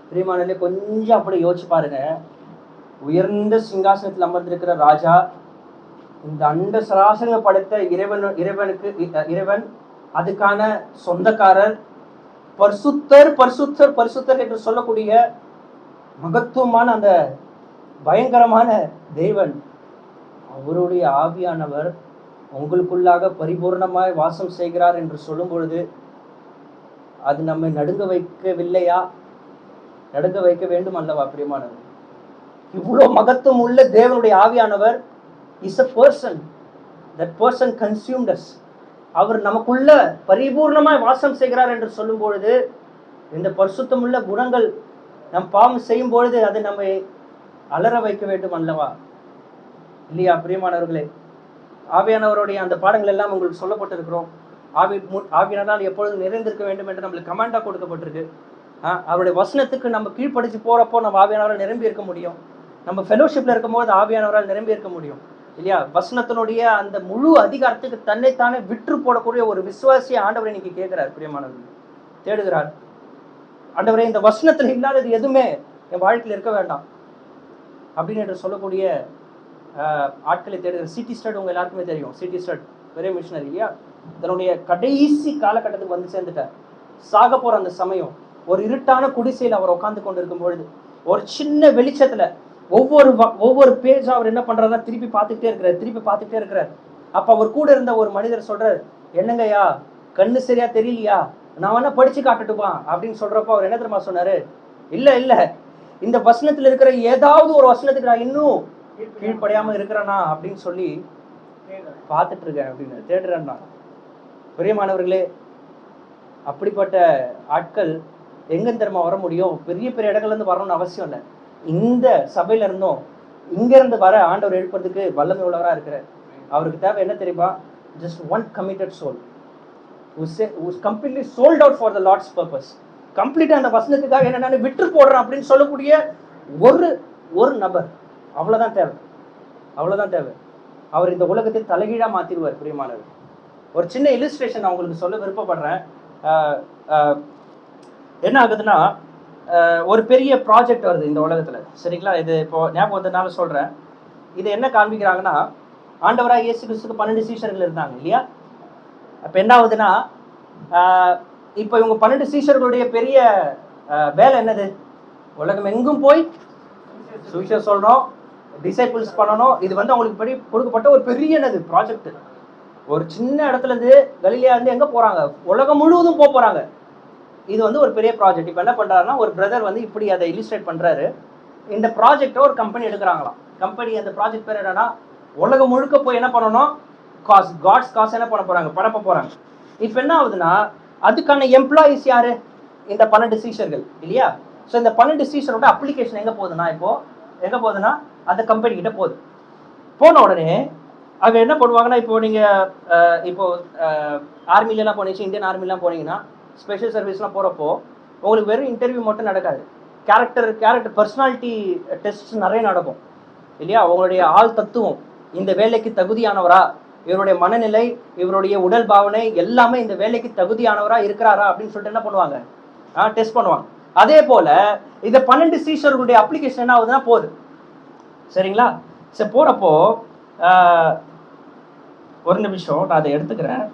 பிரியமானவர்களே, கொஞ்சம் அப்படி யோசிச்சு பாருங்க. உயர்ந்த சிங்காசனத்தில் அமர்ந்திருக்கிற ராஜா, இந்த அண்ட சராசரங்கள் படைத்த இறைவன், அதுக்கான சொந்தக்காரர், பரிசுத்தர் பரிசுத்தர் பரிசுத்தர் என்று சொல்லக்கூடிய மகத்துவமான அந்த பயங்கரமான தேவன், அவருடைய ஆவியானவர் உங்களுக்குள்ளாக பரிபூர்ணமாய் வாசம் செய்கிறார் என்று சொல்லும் பொழுது அது நம்மை நடுங்க வைக்கவில்லையா? நடுங்க வைக்க வேண்டும் அல்லவா பிரியமானவர்? இவ்வளவு மகத்துவம் உள்ள தேவனுடைய ஆவியானவர் is a person. That person consumed us. அவர் நமக்குள்ள பரிபூர்ணமாய் வாசம் செய்கிறார் என்று சொல்லும் பொழுது, இந்த பரிசுத்தம் உள்ள குணங்கள் நம் பாவம் செய்யும் பொழுது அது நம்மை அலற வைக்க வேண்டும் அல்லவா? இல்லையா பிரியமானவர்களே? ஆவியானவருடைய அந்த பாடங்கள் எல்லாம் உங்களுக்கு சொல்லப்பட்டிருக்கிறோம். ஆவியானால் எப்பொழுதும் நிறைந்திருக்க வேண்டும் என்று நம்மளுக்கு கமாண்டா கொடுக்கப்பட்டிருக்கு. அவருடைய வசனத்துக்கு நம்ம கீழ்ப்படிச்சு போறப்போ நம்ம ஆவியானவரால் நிரம்பி இருக்க முடியும். நம்ம ஃபெலோஷிப்ல இருக்கும் போது ஆவியானவரால் நிரம்பி இருக்க முடியும் இல்லையா? வசனத்தினுடைய அந்த முழு அதிகாரத்துக்கு தன்னைத்தானே விற்று போடக்கூடிய ஒரு விசுவாசிய ஆண்டவரை இன்னைக்கு கேட்கிறார். பிரியமானவர்கள் தேடுகிறார். ஆண்டவரே, இந்த வசனத்துல இல்லாதது எதுவுமே என் வாழ்க்கையில் இருக்க வேண்டாம் அப்படின்னு என்று சொல்லக்கூடிய ஆட்களை தேடுகிற சிட்டி ஸ்டட் உங்க எல்லாருக்குமே தெரியும். சிட்டி ஸ்டட் பெரிய மிஷனரி இல்லையா? தன்னுடைய கடைசி காலகட்டத்துக்கு வந்து சேர்ந்துட்டார். சாக போற அந்த சமயம், ஒரு இருட்டான குடிசையில் அவர் உட்கார்ந்து கொண்டு இருக்கும் பொழுது, ஒரு சின்ன வெளிச்சத்துல ஒவ்வொரு பேஜா அவர் என்ன பண்றாருன்னா திருப்பி பார்த்துக்கிட்டே இருக்கிறார். அப்ப அவர் கூட இருந்த ஒரு மனிதர் சொல்றாரு, என்னங்கய்யா கண்ணு சரியா தெரியலையா, நான் வேணா படிச்சு காட்டுட்டுமா அப்படின்னு சொல்றப்போ அவர் என்ன தெரியுமா சொன்னாரு? இல்ல இந்த வசனத்துல இருக்கிற ஏதாவது ஒரு வசனத்துக்கு நான் இன்னும் கீழ்ப்படியாம இருக்கிறேனா அப்படின்னு சொல்லி பார்த்துட்டு இருக்கேன் அப்படின்னு தேடுறேன்னா. பிரியமானவர்களே, அப்படிப்பட்ட ஆட்கள் எங்க தெரியுமா வர முடியும்? பெரிய பெரிய இடங்கள்ல இருந்து வரணும்னு அவசியம் இல்லை. இந்த சபையில இருந்தும் இங்க இருந்து வர ஆண்டவர் எழுப்புறதுக்கு வல்லமை உள்ளவரா இருக்கிறார். அவருக்கு தேவை என்ன தெரியுமா? Just one committed soul who's completely sold out for the Lord's purpose. கம்ப்ளீட்டா அந்த வசனத்துக்காக என்ன நான் விட்டு போடுறேன் அப்படின்னு சொல்லக்கூடிய ஒரு நபர். அவ்வளவுதான் தேவை. அவர் இந்த உலகத்தை தலைகீழா மாத்திடுவார். பிரியமானவர், ஒரு சின்ன இல்லுஸ்ட்ரேஷன் நான் உங்களுக்கு சொல்ல விருப்பப்படுறேன். என்ன ஆகுதுன்னா, ஒரு பெரிய ப்ராஜெக்ட் வருது இந்த உலகத்துல, சரிங்களா? இது இப்போ ஞாபகம் வந்ததுனால சொல்றேன். இது என்ன காண்பிக்கிறாங்கன்னா, ஆண்டவராக இயேசு கிறிஸ்துக்கு 12 சீஷர்கள் இருந்தாங்க இல்லையா? அப்ப என்ன ஆகுதுன்னா, இப்போ இவங்க 12 சீஷர்களுடைய பெரிய வேலை என்னது? உலகம் எங்கும் போய் சுவிசேஷம் சொல்லணும், டிசைபிள்ஸ் பண்ணணும். இது வந்து அவங்களுக்கு படி கொடுக்கப்பட்ட ஒரு பெரிய என்னது ப்ராஜெக்ட். ஒரு சின்ன இடத்துல இருந்து கலிலியா இருந்து எங்க போறாங்க? உலகம் முழுவதும் போறாங்க. இது வந்து ஒரு பெரிய ப்ராஜெக்ட். இப்போ என்ன பண்றாருன்னா, ஒரு பிரதர் வந்து இப்படி அதை இல்லுஸ்ட்ரேட் பண்றாரு. இந்த ப்ராஜெக்டை ஒரு கம்பெனி எடுக்கிறாங்களாம். கம்பெனி அந்த ப்ராஜெக்ட் பேர் என்னன்னா, உலகம் முழுக்க போய் என்ன பண்ணணும்? காட்ஸ் காசு என்ன பண்ண போறாங்க? பரப்ப போறாங்க. இப்போ என்ன ஆகுதுன்னா, அதுக்கான எம்ப்ளாயிஸ் யாரு? இந்த 12 சீஷர்கள் இல்லையா? ஸோ இந்த 12 சீஷரோட அப்ளிகேஷன் எங்க போகுதுன்னா அந்த கம்பெனி கிட்ட போன உடனே அங்க என்ன பண்ணுவாங்கன்னா, இப்போ நீங்க இப்போ ஆர்மிலாம் போனீங்க, இந்தியன் ஆர்மிலாம் போனீங்கன்னா, ஸ்பெஷல் சர்வீஸ்லாம் போறப்போ உங்களுக்கு வெறும் இன்டர்வியூ மட்டும் நடக்காது. கேரக்டர் பர்சனாலிட்டி டெஸ்ட் நிறைய நடக்கும் இல்லையா? உங்களுடைய ஆள் தத்துவம், இந்த வேலைக்கு தகுதியானவரா, இவருடைய மனநிலை, இவருடைய உடல் பாவனை எல்லாமே இந்த வேலைக்கு தகுதியானவரா இருக்கிறாரா அப்படின்னு சொல்லிட்டு என்ன பண்ணுவாங்க? டெஸ்ட் பண்ணுவாங்க. அதே போல இந்த 12 சீஷர்களுடைய அப்ளிகேஷன் என்ன ஆகுதுன்னா போகுது, சரிங்களா? சரி, போறப்போ ஒரு நிமிஷம் நான் அதை எடுத்துக்கிறேன்.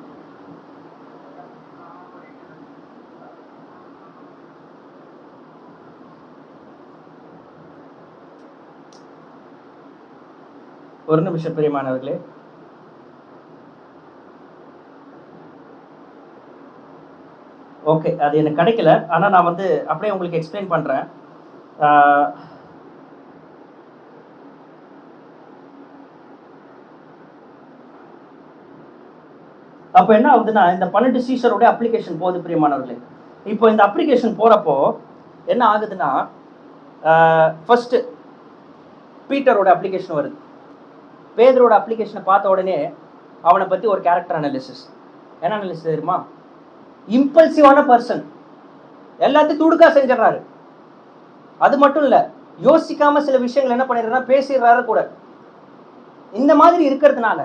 ஒரு நிமிஷம் பிரியமானவர்களே. ஓகே, அது எனக்கு கிடைக்கல. ஆனால் நான் வந்து அப்படியே உங்களுக்கு எக்ஸ்பிளைன் பண்ணுறேன். அப்போ என்ன ஆகுதுன்னா, இந்த 12 சீஷரோட அப்ளிகேஷன் போகுது பிரியமானவர்களே. இப்போ இந்த அப்ளிகேஷன் போகிறப்போ என்ன ஆகுதுன்னா, ஃபர்ஸ்ட் பீட்டரோட அப்ளிகேஷன் வருது. பேதரோட அப்ளிகேஷனை பார்த்த உடனே அவனை பற்றி ஒரு கேரக்டர் அனாலிசிஸ். என்ன அனாலிசிஸ் தெரியுமா? இம்பல்சிவான பர்சன், எல்லாத்தையும் துடுக்கா செஞ்சிடறாரு. அது மட்டும் இல்லை, யோசிக்காம சில விஷயங்கள் என்ன பண்ணிடுறாருன்னா பேசிடுறாரு கூட. இந்த மாதிரி இருக்கிறதுனால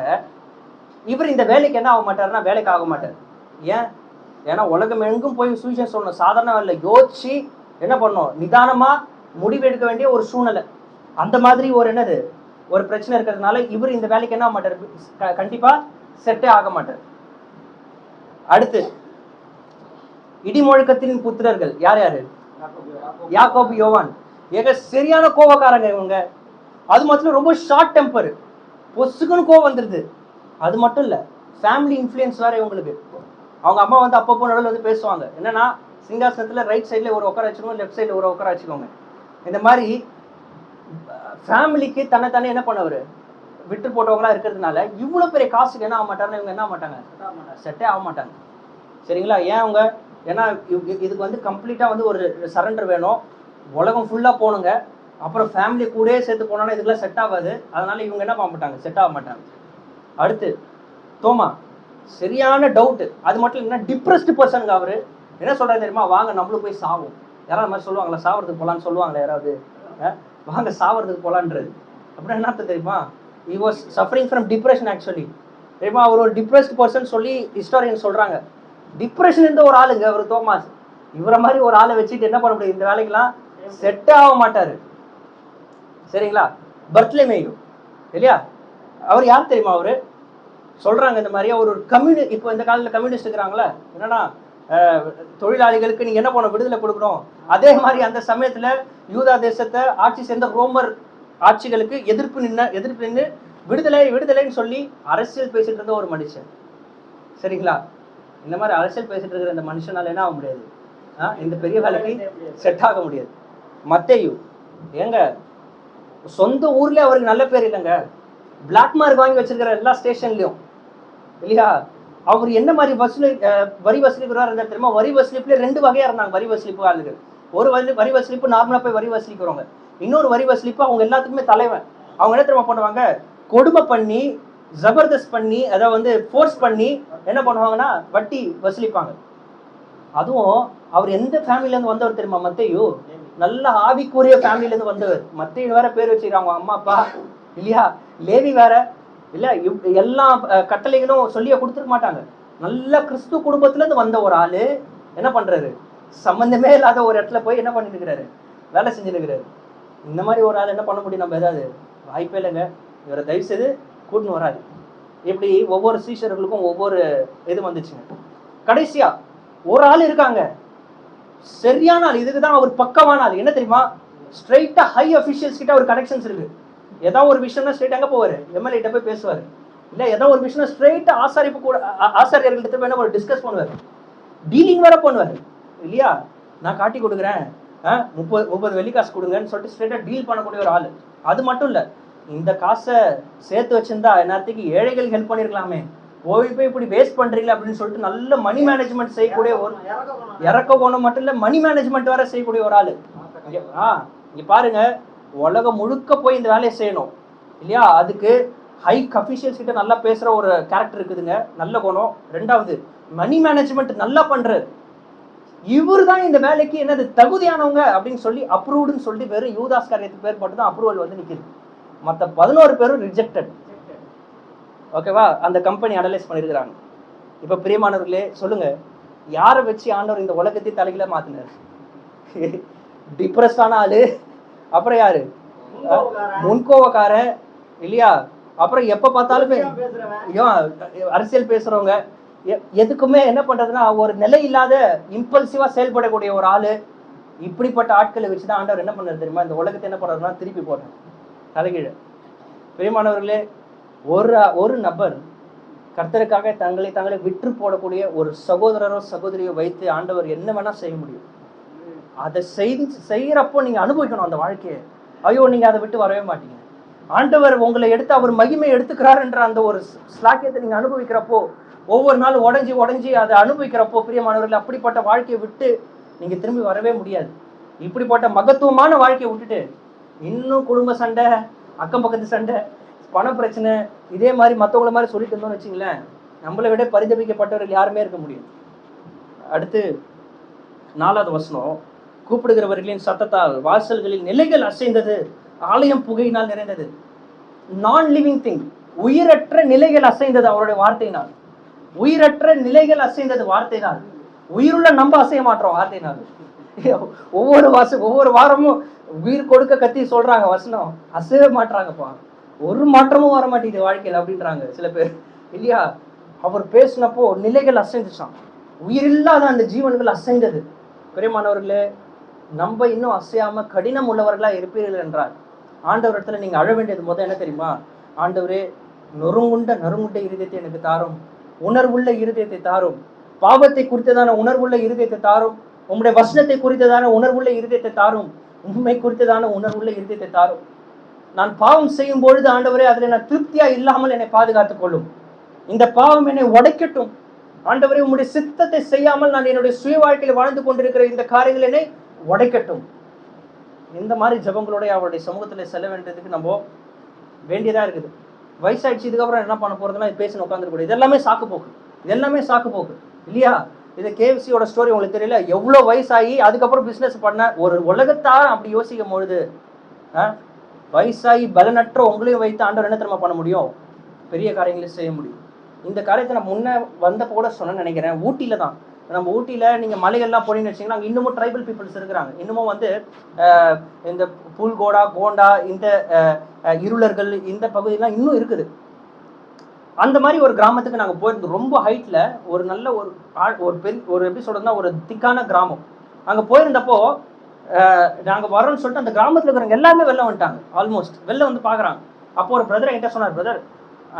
இவர் இந்த வேலைக்கு என்ன ஆக மாட்டாருன்னா வேலைக்கு ஆக மாட்டார். ஏன்? ஏன்னா உலகம் எங்கும் போய் சுவிசேஷம் சொல்லணும், சாதாரண வேலை யோசிச்சு என்ன பண்ணணும், நிதானமா முடிவு எடுக்க வேண்டிய ஒரு சூழ்நிலை. அந்த மாதிரி ஒரு என்னது ஒரு பிரச்சனை இருக்கிறதுனால இவர் இந்த வேலைக்கு என்ன ஆக மாட்டார், கண்டிப்பா செட்டே ஆக மாட்டார். அடுத்து இடிமுழக்கத்தின் புத்திரர்கள் யார் யாரு? யாக்கோபு, யோவான். ஏக சரியான கோபக்காரங்க இவங்க. அது மட்டும் ரொம்ப ஷார்ட் டெம்பர், பொசுக்குன்னு கோவம் வந்துருது. அது மட்டும் இல்ல, ஃபேமிலி இன்ஃப்ளூயன்ஸ் வேற இவங்களுக்கு. அவங்க அம்மா வந்து அப்பப்போ நடுவில் வந்து பேசுவாங்க, என்னன்னா சிங்காசனத்துல ரைட் சைட்ல ஒரு உட்கார வச்சுக்கோங்க, லெஃப்ட் சைட்ல ஒரு உட்கார வச்சுக்கோங்க. இந்த மாதிரி ஃபேமிலிக்கு தன்னை என்ன பண்ணவர் விட்டு போட்டவங்களா இருக்கிறதுனால இவ்வளவு பெரிய காசுக்கு என்ன ஆக மாட்டாருன்னா இவங்க என்ன ஆக மாட்டாங்க, செட்டே ஆக மாட்டாங்க. சரிங்களா? ஏன் அவங்க, ஏன்னா இதுக்கு வந்து கம்ப்ளீட்டா வந்து ஒரு சரண்டர் வேணும், உலகம் ஃபுல்லா போகணுங்க, அப்புறம் ஃபேமிலி கூட சேர்த்து போனோன்னா இதுக்கெல்லாம் செட் ஆகாது. அதனால இவங்க என்ன பண்ண மாட்டாங்க, செட் ஆக மாட்டாங்க. அடுத்து தோமா, சரியான டவுட். அது மட்டும் இல்லைன்னா டிப்ரெஸ்டு பர்சனுங்க. அவரு என்ன சொல்றாரு தெரியுமா? வாங்க நம்மளும் போய் சாவோம். யாராவது மாதிரி சொல்லுவாங்களா? சாவறதுக்கு போலான்னு சொல்லுவாங்களா யாராவது? வாங்க சாவறதுக்கு போலான்றது அப்படின்னா என்ன தெரியுமா? he was suffering from depression actually. தெரியுமா? அவர் ஒரு டிப்ரெஸ்ட் பர்சன் சொல்லி ஹிஸ்டாரியன் சொல்றாங்க. டிப்ரெஷன் இருந்த ஒரு ஆளுங்க அவர் தோமாஸ். இவரை மாதிரி ஒரு ஆளை வச்சுட்டு என்ன பண்ண முடியும், இந்த வேலைக்கெல்லாம் செட் ஆக மாட்டாரு. சரிங்களா? பர்த்லமேயு இல்லையா, அவர் யார் தெரியுமா? அவரு சொல்றாங்க இந்த மாதிரி அவர் ஒரு இப்போ இந்த காலத்துல கம்யூனிஸ்ட் இருக்கிறாங்களே, என்னன்னா தொழிலாளிகளுக்கு நீங்க என்ன பண்ண விடுதலை கொடுக்கணும். அதே மாதிரி அந்த சமயத்துல யூதா தேசத்தை ஆட்சி சேர்ந்த ரோமர் ஆட்சிகளுக்கு எதிர்ப்பு நின்று விடுதலைன்னு சொல்லி அரசியல் பேசிட்டு இருந்த ஒரு மனுஷன். சரிங்களா? இந்த மாதிரி அரசியல் பேசிட்டு இருக்கிற இந்த மனுஷனால என்ன ஆக முடியாது, இந்த பெரிய வேலைக்கு செட் ஆக முடியாது. மத்தேயு ஏங்க சொந்த ஊர்ல அவருக்கு நல்ல பேர் இல்லைங்க, பிளாக் மார்க் வாங்கி வச்சிருக்கிற எல்லா ஸ்டேஷன்லயும் இல்லையா. அவர் என்ன மாதிரி வரி வசூலிக்கிறார் தெரியுமா? வரி வசூலிப்புல 2 வகையா இருந்தாங்க வரி வசூலிப்பு ஆளுகள். ஒரு வரி வசூலிப்பு நார்மலா போய் வரி வசூலிக்கிறவங்க, இன்னொரு வரி வசூலிப்பு அவங்க எல்லாத்துக்குமே தலைவன். அவங்க என்ன தெரியுமா பண்ணுவாங்க, கொடுமை பண்ணி ஜபர்தஸ்த் பண்ணி அதை வந்து ஃபோர்ஸ் பண்ணி என்ன பண்ணுவாங்கன்னா வட்டி வசூலிப்பாங்க. அதுவும் அவர் எந்த ஃபேமிலில இருந்து வந்தவர் தெரியுமா? மத்தேயு நல்ல ஆவிக்குரிய ஃபேமிலில இருந்து வந்தவர். மத்தேயு வேற பேர் வச்சுக்கிறாங்க அம்மா அப்பா இல்லையா. லேவி வேற இல்ல, எல்லா கட்டளைகளும் சொல்லிய கொடுத்துருக்க மாட்டாங்க. நல்ல கிறிஸ்து குடும்பத்துல இருந்து வந்த ஒரு ஆளு என்ன பண்றாரு, சம்பந்தமே இல்லாத ஒரு இடத்துல போய் என்ன பண்ணிட்டு இருக்கிறாரு, வேலை செஞ்சுட்டு இருக்கிறாரு. இந்த மாதிரி ஒரு ஆள் என்ன பண்ண முடியும் நம்ம? ஏதாவது வாய்ப்பே இல்லைங்க. இவரை தயவு செய்து கூட்டின்னு வராது. இப்படி ஒவ்வொரு சீஷர்களுக்கும் ஒவ்வொரு இது வந்துச்சுங்க. கடைசியா ஒரு ஆள் இருக்காங்க, சரியான ஆள். இதுக்குதான் அவர் பக்கமான ஆள். என்ன தெரியுமா? ஸ்ட்ரைட்டா ஹை அபிஷியல்ஸ் கிட்ட ஒரு கனெக்ஷன்ஸ் இருக்கு. ஏதாவது ஒரு விஷயம்னா ஸ்ட்ரைட் எங்க போவாரு, எம்எல்ஏ கிட்ட போய் பேசுவாரு. இல்ல ஏதாவது ஒரு விஷயம் ஸ்ட்ரைட்டா ஆசாரியர்கள்ட்ட போய் என்ன டிஸ்கஸ் பண்ணுவாரு, டீலிங் வேற பண்ணுவாரு இல்லையா. நான் காட்டி கொடுக்குறேன், 30 வெள்ளி காசு கொடுங்கன்னு சொல்லிட்டு ஸ்ட்ரைட்டா டீல் பண்ணக்கூடிய ஒரு ஆளு. அது மட்டும் இல்ல, இந்த காசை சேர்த்து வச்சிருந்தா என்னத்துக்கு ஏழைகள் ஹெல்ப் பண்ணிருக்கலாமே, போய் இப்படி வேஸ்ட் பண்றீங்களா அப்படின்னு சொல்லிட்டு நல்ல மணி மேனேஜ்மெண்ட் செய்யக்கூடிய ஒரு, இறக்க போன மட்டும் இல்ல மணி மேனேஜ்மெண்ட் வேற செய்யக்கூடிய ஒரு ஆளு. இங்க பாருங்க, உலகம் முழுக்க போய் இந்த வேலையை செய்யணும் இல்லையா. அதுக்கு ஹை அஃபிஷியல்ஸ் கிட்ட நல்லா பேசுற ஒரு கேரக்டர் இருக்குதுங்க, நல்ல குணம். 2வது மணி மேனேஜ்மெண்ட் நல்லா பண்றாரு. இவர் தான் இந்த வேலைக்கு என்னது தகுதியானவங்க அப்படின்னு சொல்லி அப்ரூவ்டுன்னு சொல்லி வெறும் யூதாஸ் காரியத்துக்கு பேர் மட்டும் தான் அப்ரூவல் வந்து நிக்குது. மற்ற 11 பேரும் ரிஜெக்டட். ஓகேவா? அந்த கம்பெனி அனலைஸ் பண்ணிருக்கிறாங்க. இப்ப பிரியமானவர்களே சொல்லுங்க, யாரை வச்சு ஆண்டவர் இந்த உலகத்தை தலைகீழ மாத்தினார்? டிப்ரெஸ்டான ஆளு, அப்புறம் யாரு, முன்கோவக்காரன் இல்லையா, அப்புறம் எப்ப பார்த்தாலுமே அரசியல் பேசுறவங்க, எதுக்குமே என்ன பண்றதுன்னா ஒரு நிலை இல்லாத இம்பல்சிவா செயல்படக்கூடிய ஒரு ஆளு. இப்படிப்பட்ட ஆட்களை வச்சுதான் ஆண்டவர் என்ன பண்றாரு தெரியுமா? இந்த உலகத்தை என்ன பண்றாருன்னா திருப்பி போடுறாரு தலைகீழ. பிரியமானவர்களே, ஒரு நபர் கர்த்தருக்காக தங்களை விற்று போடக்கூடிய ஒரு சகோதரரோ சகோதரியோ வைத்து ஆண்டவர் என்ன வேணா செய்ய முடியும். அதை செய்யறப்போ நீங்க அனுபவிக்கணும் அந்த வாழ்க்கையை. ஐயோ, நீங்க அதை விட்டு வரவே மாட்டீங்க. ஆண்டவர் உங்களை எடுத்து அவர் மகிமை எடுத்துக்கிறார் என்ற அந்த ஒரு ஸ்லாக்கியத்தை நீங்க அனுபவிக்கிறப்போ ஒவ்வொரு நாள் உடஞ்சி உடஞ்சி அதை அனுபவிக்கிறப்போ பிரியமானவர்கள் அப்படிப்பட்ட வாழ்க்கையை விட்டு நீங்க திரும்பி வரவே முடியாது. இப்படிப்பட்ட மகத்துவமான வாழ்க்கையை விட்டுட்டு இன்னும் குடும்ப சண்டை, அக்கம் பக்கத்து சண்டை, பண பிரச்சனை, இதே மாதிரி மற்றவங்கள மாதிரி சொல்லிட்டு இருந்தோம்னு வச்சுங்களேன், நம்மளை விட பரிதபிக்கப்பட்டவர்கள் யாருமே இருக்க முடியும். அடுத்து 4வது வசனம், கூப்பிடுகிறவர்களின் சத்தத்தால் வாசல்களில் நிலைகள் அசைந்தது, ஆலயம் புகையினால் நிறைந்தது. நான் லிவிங் திங், உயிரற்ற நிலைகள் அசைந்தது அவருடைய வார்த்தையினால். உயிரற்ற நிலைகள் அசைந்தது வார்த்தையினால். உயிருள்ள நம்ப அசைய மாட்டோம் வார்த்தையினால். ஒவ்வொரு வாரமும் உயிர் கொடுக்க கத்தி சொல்றாங்க வசனம், அசைய மாட்டாங்கப்பா, ஒரு மாற்றமும் வர மாட்டேங்குது வாழ்க்கையில் அப்படின்றாங்க சில பேர் இல்லையா. அவர் பேசினப்போ நிலைகள் அசைந்துச்சான், உயிரில்லாத அந்த ஜீவன்கள் அசைந்தது. பிரியமானவர்களே, நம்ம இன்னும் அசையாம கடினம் உள்ளவர்களா இருப்பீர்கள் என்றால் ஆண்டவர் இடத்துல நீங்க அழ வேண்டியது முதல் என்ன தெரியுமா? ஆண்டவரே, நறுங்குண்ட இருதயத்தை எனக்கு தாரும், உணர்வுள்ள இருதயத்தை தாரும், பாவத்தை குறித்ததான உணர்வுள்ள இருதயத்தை தாரும், உம்முடைய வசனத்தை குறித்ததான உணர்வுள்ள இருதயத்தை தாரும், உண்மை குறித்ததான உணர்வுள்ள இருதயத்தை தாரும். நான் பாவம் செய்யும் பொழுது ஆண்டவரே அதில் நான் திருப்தியா இல்லாமல் என்னை பாதுகாத்துக் கொள்ளும். இந்த பாவம் என்னை உடைக்கட்டும் ஆண்டவரே. உம்முடைய சித்தத்தை செய்யாமல் நான் என்னுடைய சுய வாழ்க்கையில் வாழ்ந்து கொண்டிருக்கிற இந்த காரியங்கள் என்னை உடைக்கட்டும். இந்த மாதிரி ஜபங்களோட அவருடைய சமூகத்துல செல்ல வேண்டியதுக்கு நம்ம வேண்டியதா இருக்குது. வயசாயிடுச்சு, இதுக்கப்புறம் என்ன பண்ண போறதுன்னா பேசின உட்காந்துருக்கூடாது. இதெல்லாமே சாக்கு போக்கு இல்லையா? இது கேஎஃப்சியோட ஸ்டோரி உங்களுக்கு தெரியல, எவ்வளோ வயசாகி அதுக்கப்புறம் பிஸ்னஸ் பண்ண ஒரு உலகத்தார் அப்படி யோசிக்கும் பொழுது, வயசாகி பலனற்ற உங்களையும் வைத்து ஆண்டவர் என்ன தெரியுமா பண்ண முடியும்? பெரிய காரியங்களையும் செய்ய முடியும். இந்த காரியத்தை நான் முன்ன வந்தப்போ கூட சொன்னேன்னு நினைக்கிறேன். ஊட்டியில தான், நம்ம ஊட்டியில நீங்க மலைகள்லாம் போனீங்கன்னு வச்சிங்கன்னா அங்கே இன்னமும் ட்ரைபல் பீப்புள்ஸ் இருக்கிறாங்க. இன்னமும் வந்து இந்த புல்கோடா, கோண்டா, இந்த இருளர்கள், இந்த பகுதியெல்லாம் இன்னும் இருக்குது. அந்த மாதிரி ஒரு கிராமத்துக்கு நாங்கள் போயிருந்தோம். ரொம்ப ஹைட்ல ஒரு நல்ல ஒரு எப்படி சொல்றதுன்னா ஒரு திக்கான கிராமம். அங்கே போயிருந்தப்போ நாங்கள் வரோம்னு சொல்லிட்டு அந்த கிராமத்தில் இருக்கிறவங்க எல்லாமே வெளில வந்துட்டாங்க. ஆல்மோஸ்ட் வெளில வந்து பார்க்குறாங்க. அப்போ ஒரு பிரதர் என்கிட்ட சொன்னார், பிரதர்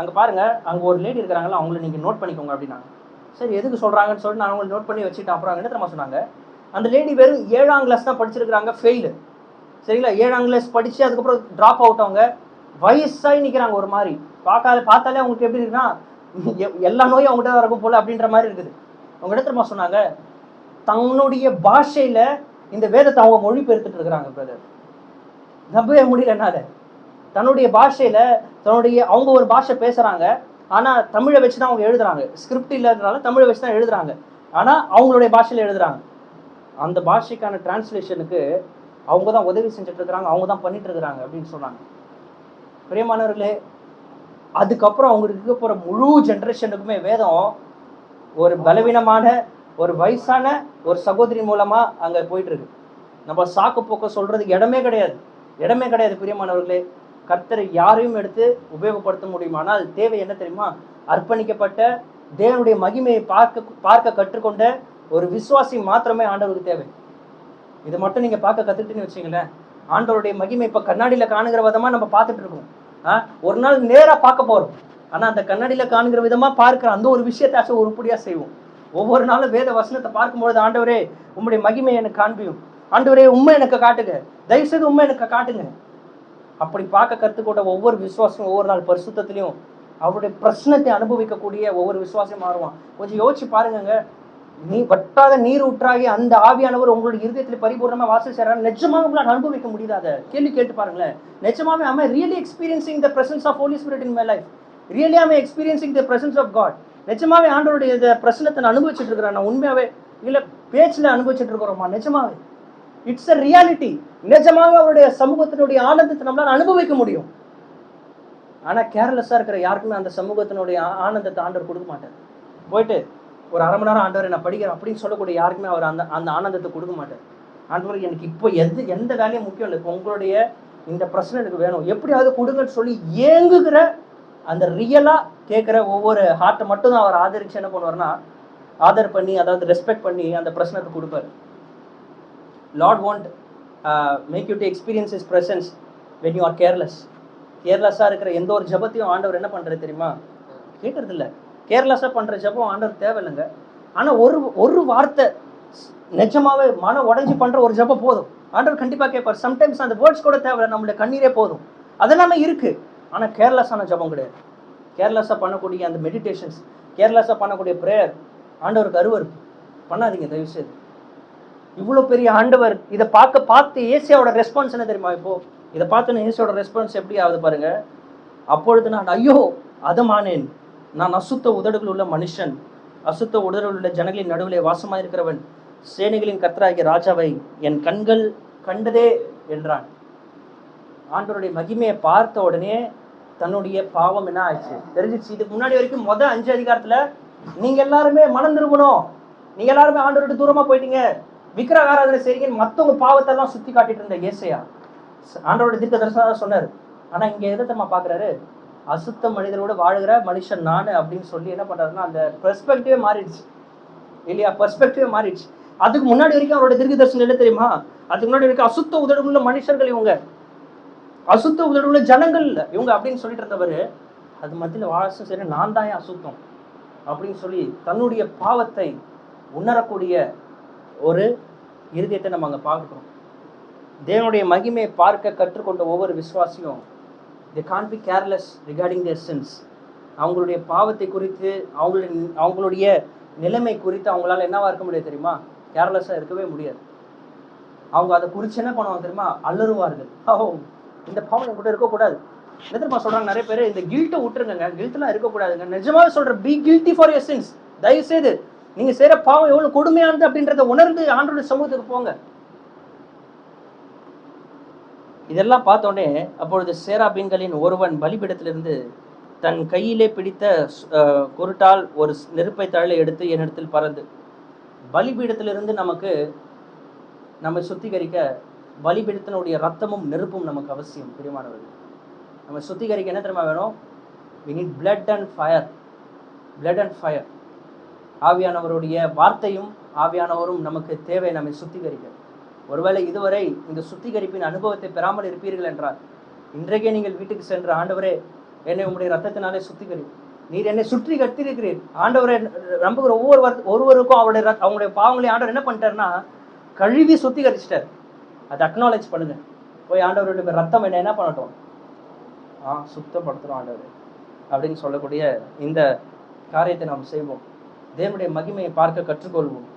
அங்கே பாருங்க, அங்கே ஒரு லேடி இருக்கிறாங்களா, அவங்கள நீங்கள் நோட் பண்ணிக்கோங்க அப்படின்னாங்க. சரி, எதுக்கு சொல்கிறாங்கன்னு சொல்லிட்டு நான் அவங்களை நோட் பண்ணி வச்சுட்டேன். அப்புறம் என்ன தெரியுமா சொன்னாங்க? அந்த லேடி வெறும் 7ஆம் கிளாஸ் தான் படிச்சிருக்கிறாங்க, ஃபெயிலு. சரிங்களா, 7ஆம் கிளாஸ் படித்து அதுக்கப்புறம் ட்ராப் அவுட். அவங்க வயசாகி நிற்கிறாங்க. ஒரு மாதிரி பார்த்தாலே அவங்களுக்கு எப்படி இருக்குன்னா எல்லா நோயும் அவங்ககிட்ட தான் இருக்கும் போல அப்படின்ற மாதிரி இருக்குது. அவங்க இடத்துல சொன்னாங்க, தன்னுடைய பாஷையில இந்த வேதத்தை அவங்க மொழிபெயர்த்துட்டு இருக்கிறாங்க. பிரதர், நம்பவே முடியல என்னால. தன்னுடைய பாஷையில அவங்க ஒரு பாஷை பேசுறாங்க, ஆனா தமிழை வச்சுதான் அவங்க எழுதுறாங்க. ஸ்கிரிப்ட் இல்லாதனால தமிழை வச்சுதான் எழுதுறாங்க, ஆனா அவங்களுடைய பாஷையில எழுதுறாங்க. அந்த பாஷைக்கான டிரான்ஸ்லேஷனுக்கு அவங்க தான் உதவி செஞ்சுட்டு இருக்கிறாங்க, அவங்க தான் பண்ணிட்டு இருக்கிறாங்க அப்படின்னு சொன்னாங்க. பிரியமானவர்களே, அதுக்கப்புறம் அவங்களுக்கு இருக்க போற முழு ஜென்ரேஷனுக்குமே வேதம் ஒரு பலவீனமான ஒரு வயசான ஒரு சகோதரி மூலமா அங்க போயிட்டு இருக்கு. நம்ம சாக்கு போக்க சொல்றதுக்கு இடமே கிடையாது. பிரியமானவர்களே, கர்த்தரை யாரையும் எடுத்து உபயோகப்படுத்த முடியுமானால் தேவை என்ன தெரியுமா? அர்ப்பணிக்கப்பட்ட தேவனுடைய மகிமையை பார்க்க கற்றுக்கொண்ட ஒரு விசுவாசி மாத்திரமே ஆண்டவருக்கு தேவை. இதை மட்டும் நீங்க பார்க்க கத்துக்கிட்டுன்னு வச்சுங்களேன், ஆண்டவருடைய மகிமை இப்ப கண்ணாடியில காணுகிற விதமா நம்ம பார்த்துட்டு இருக்கோம். ஒரு நாள் நேரா பார்க்க போறோம், ஆனா அந்த கண்ணாடியில காணுகிற விதமா பார்க்கிற அந்த ஒரு விஷயத்தாச்சும் உருப்படியா செய்வோம். ஒவ்வொரு நாளும் வேத வசனத்தை பார்க்கும்பொழுது, ஆண்டவரே உம்முடைய மகிமை எனக்கு காண்பியும், ஆண்டவரே உண்மை எனக்கு காட்டுங்க, தயவு செய்து உண்மை எனக்கு காட்டுங்க. அப்படி பார்க்க கற்றுக்கொண்ட ஒவ்வொரு விசுவாசம் ஒவ்வொரு நாள் பரிசுத்தத்திலையும் அவருடைய பிரச்சனத்தை அனுபவிக்கக்கூடிய ஒவ்வொரு விசுவாசம் மாறுவான். கொஞ்சம் யோசிச்சு பாருங்க, நீ வட்டாத நீர் ஊற்றாகி அந்த ஆவியானவர் உங்களுடைய இருதயத்துல பரிபூர்ணமா வாசல் செய்யறாரு. நிஜமாக உங்களால் அனுபவிக்க முடியாத கேள்வி கேட்டு பாருங்களேன். நிஜமாவே am I really experiencing the presence of Holy Spirit in my life? Really am I experiencing the presence of God? நிஜமாவே ஆண்டவருடைய இந்த பிரச்சனத்தை அனுபவிச்சுட்டு இருக்கிறேன் நான் உண்மையாவே, இல்ல பேச்சுல அனுபவிச்சுட்டு இருக்கிறோமா? நிஜமாவே இட்ஸ் a reality. நிஜமாக அவருடைய சமூகத்தினுடைய ஆனந்தத்தை நம்மளால அனுபவிக்க முடியும். ஆனா கேர்லெஸ்ஸா இருக்கிற யாருக்குமே அந்த சமூகத்தினுடைய ஆனந்தத்தை ஆண்டவர் கொடுக்க மாட்டார். போயிட்டு ஒரு அரை மணி நேரம் ஆண்டவரை நான் படிக்கிறேன் அப்படின்னு சொல்லக்கூடிய யாருக்குமே அவர் அந்த ஆனந்தத்தை கொடுக்க மாட்டார். ஆண்டவர் எனக்கு இப்போ எந்த வேலையும் முக்கியம் இல்லை, இப்போ உங்களுடைய இந்த பிரச்சனை எனக்கு வேணும், எப்படியாவது கொடுங்கன்னு சொல்லி ஏங்குகிற அந்த ரியலா கேட்குற ஒவ்வொரு ஹார்ட்டை மட்டும் தான் அவர் ஆதரிச்சு என்ன பண்ணுவார்னா ஆதர் பண்ணி, அதாவது ரெஸ்பெக்ட் பண்ணி அந்த பிரச்சனத்தை கொடுப்பார். Lord want make you to experience his presence when you are careless. கேர்லெஸ்ஸாக இருக்கிற எந்த ஒரு ஜபத்தையும் ஆண்டவர் என்ன பண்ணுறது தெரியுமா? கேட்கறது இல்லை. கேர்லெஸ்ஸாக பண்ணுற ஜபம் ஆண்டவர் தேவையில்லைங்க. ஆனால் ஒரு வார்த்தை நிஜமாவே மன உடஞ்சி பண்ணுற ஒரு ஜபம் போதும், ஆண்டவர் கண்டிப்பாக கேட்பார். சம்டைம்ஸ் அந்த வேர்ட்ஸ் கூட தேவையில்லை, நம்மளுடைய கண்ணீரே போதும். அதெல்லாமே இருக்குது. ஆனால் கேர்லெஸ்ஸான ஜபம் கிடையாது. கேர்லெஸ்ஸாக பண்ணக்கூடிய அந்த மெடிடேஷன்ஸ், கேர்லெஸ்ஸாக பண்ணக்கூடிய ப்ரேயர் ஆண்டவருக்கு அருவருப்பு. பண்ணாதீங்க தயவுசெய்து. இவ்வளோ பெரிய ஆண்டவர் இதை பார்த்து ஏசியாவோட ரெஸ்பான்ஸ் என்ன தெரியுமா? இப்போ இதை பார்த்து ஏசியாவோட ரெஸ்பான்ஸ் எப்படி ஆகுது பாருங்க. அப்பொழுது நான் ஐயோ அதமானேன், நான் அசுத்த உதடுகள் உள்ள மனுஷன், அசுத்த உதடுகள் உள்ள ஜனங்களின் நடுவிலே வாசமாக இருக்கிறவன், சேனைகளின் கர்த்தராகிய ராஜாவை என் கண்கள் கண்டதே என்றான். ஆண்டவருடைய மகிமையை பார்த்த உடனே தன்னுடைய பாவம் என்ன ஆயிடுச்சு தெரிஞ்சிச்சு. இதுக்கு முன்னாடி வரைக்கும் 5 அதிகாரத்துல நீங்க எல்லாருமே மனம் திரும்பணும், நீங்க எல்லாருமே ஆண்டவர்கிட்ட தூரமா போயிட்டீங்க, விக்கிரக ஆராதனை செய்றீங்கன்னு மத்தவங்க பாவத்தெல்லாம் சுத்தி காட்டிட்டு இருந்த ஏசையா ஆண்டவருடைய தீர்க்க தரிசனம் சொன்னார். ஆனா இங்க எதை நம்ம பாக்குறாரு? அசுத்த மனிதரோட வாழுகிற மனுஷன் நானு அப்படின்னு சொல்லி என்ன பண்றாருன்னா அந்த பெர்ஸ்பெக்டிவே மாறிடுச்சு இல்லையா? பெர்ஸ்பெக்டிவே மாறிடுச்சு. அதுக்கு முன்னாடி வரைக்கும் அவரோட தீர்க்க தரிசனம் என்ன தெரியுமா? அதுக்கு முன்னாடி வரைக்கும் அசுத்த உதடுள்ள மனுஷர்கள் இவங்க, அசுத்த உதடுள்ள ஜனங்கள் இவங்க அப்படின்னு சொல்லிட்டு இருந்தவர், அது மத்தியில் வாசம் சரி நான் தான் அசுத்தம் அப்படின்னு சொல்லி தன்னுடைய பாவத்தை உணரக்கூடிய ஒரு இருதயத்தை நம்ம அங்கே பார்க்கிறோம். தேவனுடைய மகிமையை பார்க்க கற்றுக்கொண்ட ஒவ்வொரு விசுவாசியும் they can't be careless regarding their sins. அவங்களுடைய பாவத்தை குறித்து அவங்களுடைய நிலைமை குறித்து அவங்களால என்னவா இருக்க முடியாது தெரியுமா? கேர்லெஸ்ஸாக இருக்கவே முடியாது. அவங்க அதை குறித்து என்ன பண்ணுவாங்க தெரியுமா? அலறுவார்கள். இந்த பாவம் என் கூட இருக்கக்கூடாது. எதிர்ப்பா சொல்றாங்க நிறைய பேர், இந்த கில்ட்டை விட்டுருங்க, கில்ட்லாம் இருக்கக்கூடாதுங்க. நிஜமாவே சொல்ற, B guilty for your since. தயவு செய்து நீங்க செய்யற பாவம் எவ்வளவு கொடுமையானது அப்படின்றத உணர்ந்து ஆண்டவருடைய சமூகத்துக்கு போங்க. இதெல்லாம் பார்த்தோடனே அப்பொழுது சேராபீன்களின் ஒருவன் பலிபீடத்திலிருந்து தன் கையிலே பிடித்த குருட்டால் ஒரு நெருப்பை தழலை எடுத்து என்னிடத்தில் பறந்து. பலிபீடத்திலிருந்து நம்ம சுத்திகரிக்க பலிபீடத்தினுடைய ரத்தமும் நெருப்பும் நமக்கு அவசியம். பிரியமானவர்கள், நம்ம சுத்திகரிக்க என்ன தெரியுமா வேணும்? we need blood and fire. blood and fire. ஆவியானவருடைய வார்த்தையும் ஆவியானவரும் நமக்கு தேவை நம்மை சுத்திகரிக்க. ஒருவேளை இதுவரை இந்த சுத்திகரிப்பின் அனுபவத்தை பெறாமல் இருப்பீர்கள் என்றால் இன்றைக்கே நீங்கள் வீட்டுக்கு சென்று, ஆண்டவரே என்னை உங்களுடைய ரத்தத்தினாலே சுத்திகரி, நீர் என்னை சுற்றி கட்டிருக்கிறீர். ஆண்டவரை நம்புகிற ஒவ்வொருவருக்கும் அவங்களுடைய பாவங்களை ஆண்டவர் என்ன பண்ணிட்டாருன்னா கழுவி சுத்திகரிச்சிட்டார். அதை அக்னாலேஜ் பண்ணுங்க. போய் ஆண்டவருடைய ரத்தம் என்ன பண்ணட்டும், சுத்தப்படுத்துகிறோம் ஆண்டவர் அப்படின்னு சொல்லக்கூடிய இந்த காரியத்தை நாம் செய்வோம். தேவனுடைய மகிமையை பார்க்க கற்றுக்கொள்வோம்.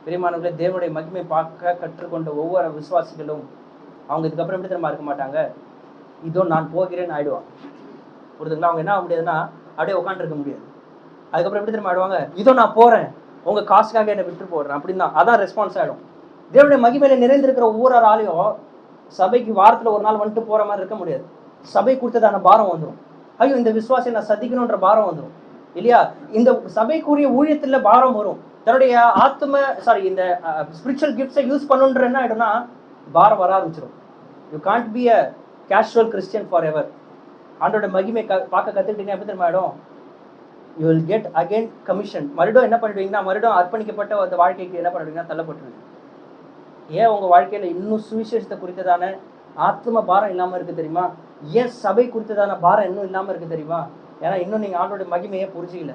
பிரியமானவர்களே, தேவனுடைய மகிமை பார்க்க கற்றுக்கொண்ட ஒவ்வொரு விசுவாசிகளும் அவங்க இதுக்கப்புறம் எப்படி தெரியுமா இருக்க மாட்டாங்க? இதோ நான் போகிறேன்னு ஆயிடுவான். புரியுதுங்களா? அவங்க என்ன ஆக முடியாதுன்னா அப்படியே உட்காந்துருக்க முடியாது. அதுக்கப்புறம் எப்படி தெரியுமா ஆயிடுவாங்க? இதோ நான் போறேன், உங்க காசுக்காக என்னை விட்டு போடுறேன் அப்படின்னு தான். அதான் ரெஸ்பான்ஸ் ஆகிடும். தேவனுடைய மகிமையில நிறைந்திருக்கிற ஒவ்வொரு ஆளையும் சபைக்கு வாரத்தில் ஒரு நாள் வந்துட்டு போற மாதிரி இருக்க முடியாது. சபை கொடுத்ததான பாரம் வந்துடும். ஐயோ இந்த விசுவாசியை நான் சந்திக்கணுன்ற பாரம் வந்துடும் இல்லையா? இந்த சபைக்குரிய ஊழியத்துல பாரம் வரும். தன்னுடைய இந்த ஸ்பிரிச்சுவல் கிஃப்ட்ஸை யூஸ் பண்ணுன்ற என்ன ஆயிடும்னா பாரம் வர ஆரம்பிச்சிடும். You can't be a casual Christian for ever. ஆண்டோட மகிமை பார்க்க கற்றுக்கிட்டீங்கன்னா எப்படி தெரியுமா ஆயிடும்? You will get again commission. மறுபடியும் என்ன பண்ணிடுவீங்கன்னா மறுபடியும் அர்ப்பணிக்கப்பட்ட அந்த வாழ்க்கைக்கு என்ன பண்ணிடுவீங்கன்னா தள்ளப்பட்டுருவீங்க. ஏன் உங்க வாழ்க்கையில இன்னும் சுவிசேஷத்தை குறித்ததான ஆத்ம பாரம் இல்லாம இருக்கு தெரியுமா? ஏன் சபை குறித்ததான பாரம் இன்னும் இல்லாம இருக்கு தெரியுமா? ஏன்னா இன்னும் நீங்க ஆண்டோடைய மகிமையை புரிஞ்சிக்கல,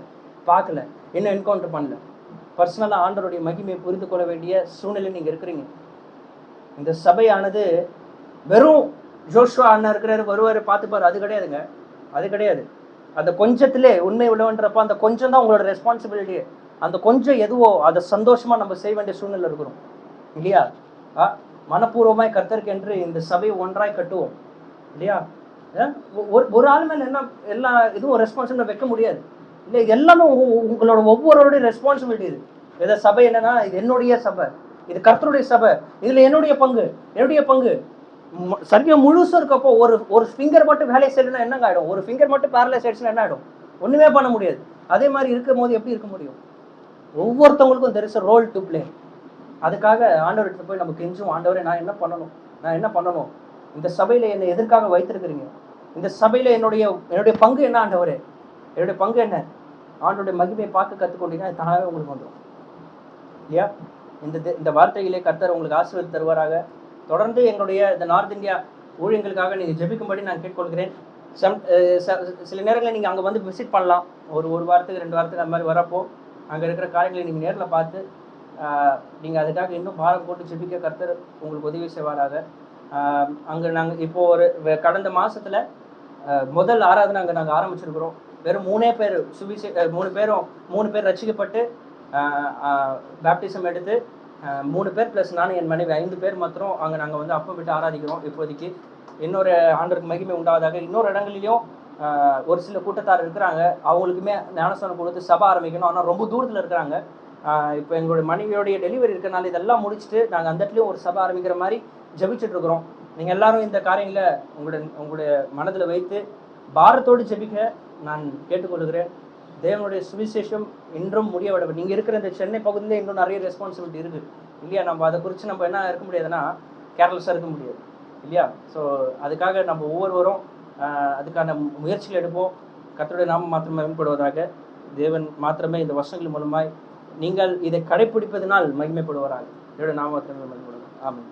பார்க்கல, இன்னும் என்கவுண்டர் பண்ணல. பர்சனலா ஆண்டோடைய மகிமையை புரிந்து கொள்ள வேண்டிய சூழ்நிலை நீங்க இருக்கிறீங்க. இந்த சபையானது வெறும் ஜோஷுவா அண்ணா இருக்கிறாரு, வருவாரு, பார்த்துப்பாரு, அது கிடையாதுங்க. அது கிடையாது. அந்த கொஞ்சத்திலே உண்மை உள்ளவன்றப்ப அந்த கொஞ்சம் தான் உங்களோட ரெஸ்பான்சிபிலிட்டி. அந்த கொஞ்சம் எதுவோ அதை சந்தோஷமா நம்ம செய்ய வேண்டிய சூழ்நிலை இருக்கிறோம் இல்லையா? மனப்பூர்வமாய் கர்த்தருக்கு என்று இந்த சபையை ஒன்றாய் கட்டுவோம் இல்லையா? ஒரு ஆள் மேல என்ன எல்லா இதுவும் ரெஸ்பான்சிபிலிட்டி வைக்க முடியாது இல்லை. இது எல்லாமே உங்களோட ஒவ்வொருவருடைய ரெஸ்பான்சிபிலிட்டி. இது சபை என்னன்னா, இது என்னுடைய சபை, இது கர்த்தருடைய சபை, இதுல என்னுடைய பங்கு சரியா முழுசும் இருக்கப்போ ஒரு ஃபிங்கர் மட்டும் வேலை செய்யணும்னா என்னங்க ஆயிடும்? ஒரு ஃபிங்கர் மட்டும் பேரலைஸ் ஆயிடுச்சுன்னா என்ன ஆயிடும்? ஒண்ணுமே பண்ண முடியாது. அதே மாதிரி இருக்கும் போது எப்படி இருக்க முடியும்? ஒவ்வொருத்தவங்களுக்கும் there is a role to play. அதுக்காக ஆண்டவர்கிட்ட போய் நம்ம கெஞ்சும், ஆண்டவரே நான் என்ன பண்ணணும்? இந்த சபையில என்னை எதற்காக வைத்திருக்கிறீங்க? இந்த சபையில என்னுடைய பங்கு என்ன ஆண்டவரே? என்னுடைய பங்கு என்ன? ஆண்டோடைய மகிமையை பார்க்க கற்றுக்கொண்டீங்கன்னா தானாகவே உங்களுக்கு வந்துடும் இல்லையா? இந்த வார்த்தையிலே கர்த்தர் உங்களுக்கு ஆசீர்வாதம் தருவாராக. தொடர்ந்து எங்களுடைய இந்த நார்த் இந்தியா ஊழியங்களுக்காக நீங்கள் ஜெபிக்கும்படி நான் கேட்டுக்கொள்கிறேன். சில நேரங்களில் நீங்கள் அங்கே வந்து விசிட் பண்ணலாம். ஒரு வாரத்துக்கு 2 வாரத்துக்கு அந்த மாதிரி வரப்போ அங்கே இருக்கிற காரியங்களை நீங்கள் நேரில் பார்த்து நீங்கள் அதுக்காக இன்னும் பாரம் போட்டு ஜெபிக்க கர்த்தர் உங்களுக்கு உதவி செய்வாராக. அங்கே நாங்கள் இப்போது கடந்த மாதத்தில் முதல் ஆராதனை அங்கே நாங்கள் ஆரம்பிச்சிருக்கிறோம். வெறும் 3 பேர் சுவிசே 3 பேர் ரட்சிக்கப்பட்டு பேப்டிசம் எடுத்து 3 பேர் ப்ளஸ் நானும் என் மனைவி 5 பேர் மாத்திரம் அங்கே நாங்கள் வந்து அப்பம் விட்டு ஆராதிக்கிறோம் இப்போதைக்கு. இன்னொரு ஆண்டருக்கு மகிமை உண்டாவதாக. இன்னொரு இடங்களிலையும் ஒரு சில கூட்டத்தார் இருக்கிறாங்க, அவங்களுக்குமே ஞானஸ்தானம் கொடுத்து சபை ஆரம்பிக்கணும். ஆனால் ரொம்ப தூரத்தில் இருக்கிறாங்க. இப்போ எங்களுடைய மனைவியோடைய டெலிவரி இருக்கிறனால இதெல்லாம் முடிச்சுட்டு நாங்கள் அந்த இடத்துலையும் ஒரு சபை ஆரம்பிக்கிற மாதிரி ஜெபிச்சுட்டு இருக்கிறோம். நீங்கள் எல்லாரும் இந்த காரியங்களை உங்களுடைய மனதில் வைத்து பாரத்தோடு ஜெபிக்க நான் கேட்டுக்கொள்கிறேன். தேவனுடைய சுவிசேஷம் இன்றும் முடிய விட, நீங்கள் இருக்கிற இந்த சென்னை பகுதியிலே இன்னும் நிறைய ரெஸ்பான்சிபிலிட்டி இருக்குது இல்லையா? நம்ம அதை குறித்து நம்ம என்ன இருக்க முடியாதுன்னா கேர்லெஸ்ஸாக இருக்க முடியாது இல்லையா? ஸோ அதுக்காக நம்ம ஒவ்வொருவரும் அதுக்கான முயற்சிகள் எடுப்போம். கர்த்தருடைய நாமம் மாத்திரமே மேம்படுவதாக. தேவன் மாத்திரமே இந்த வருஷங்கள் மூலமாய் நீங்கள் இதை கடைப்பிடிப்பதனால் மகிமைப்படுவாராக. இதோட நாம மாத்திரமே மகிமைப்படுவார். ஆமென்.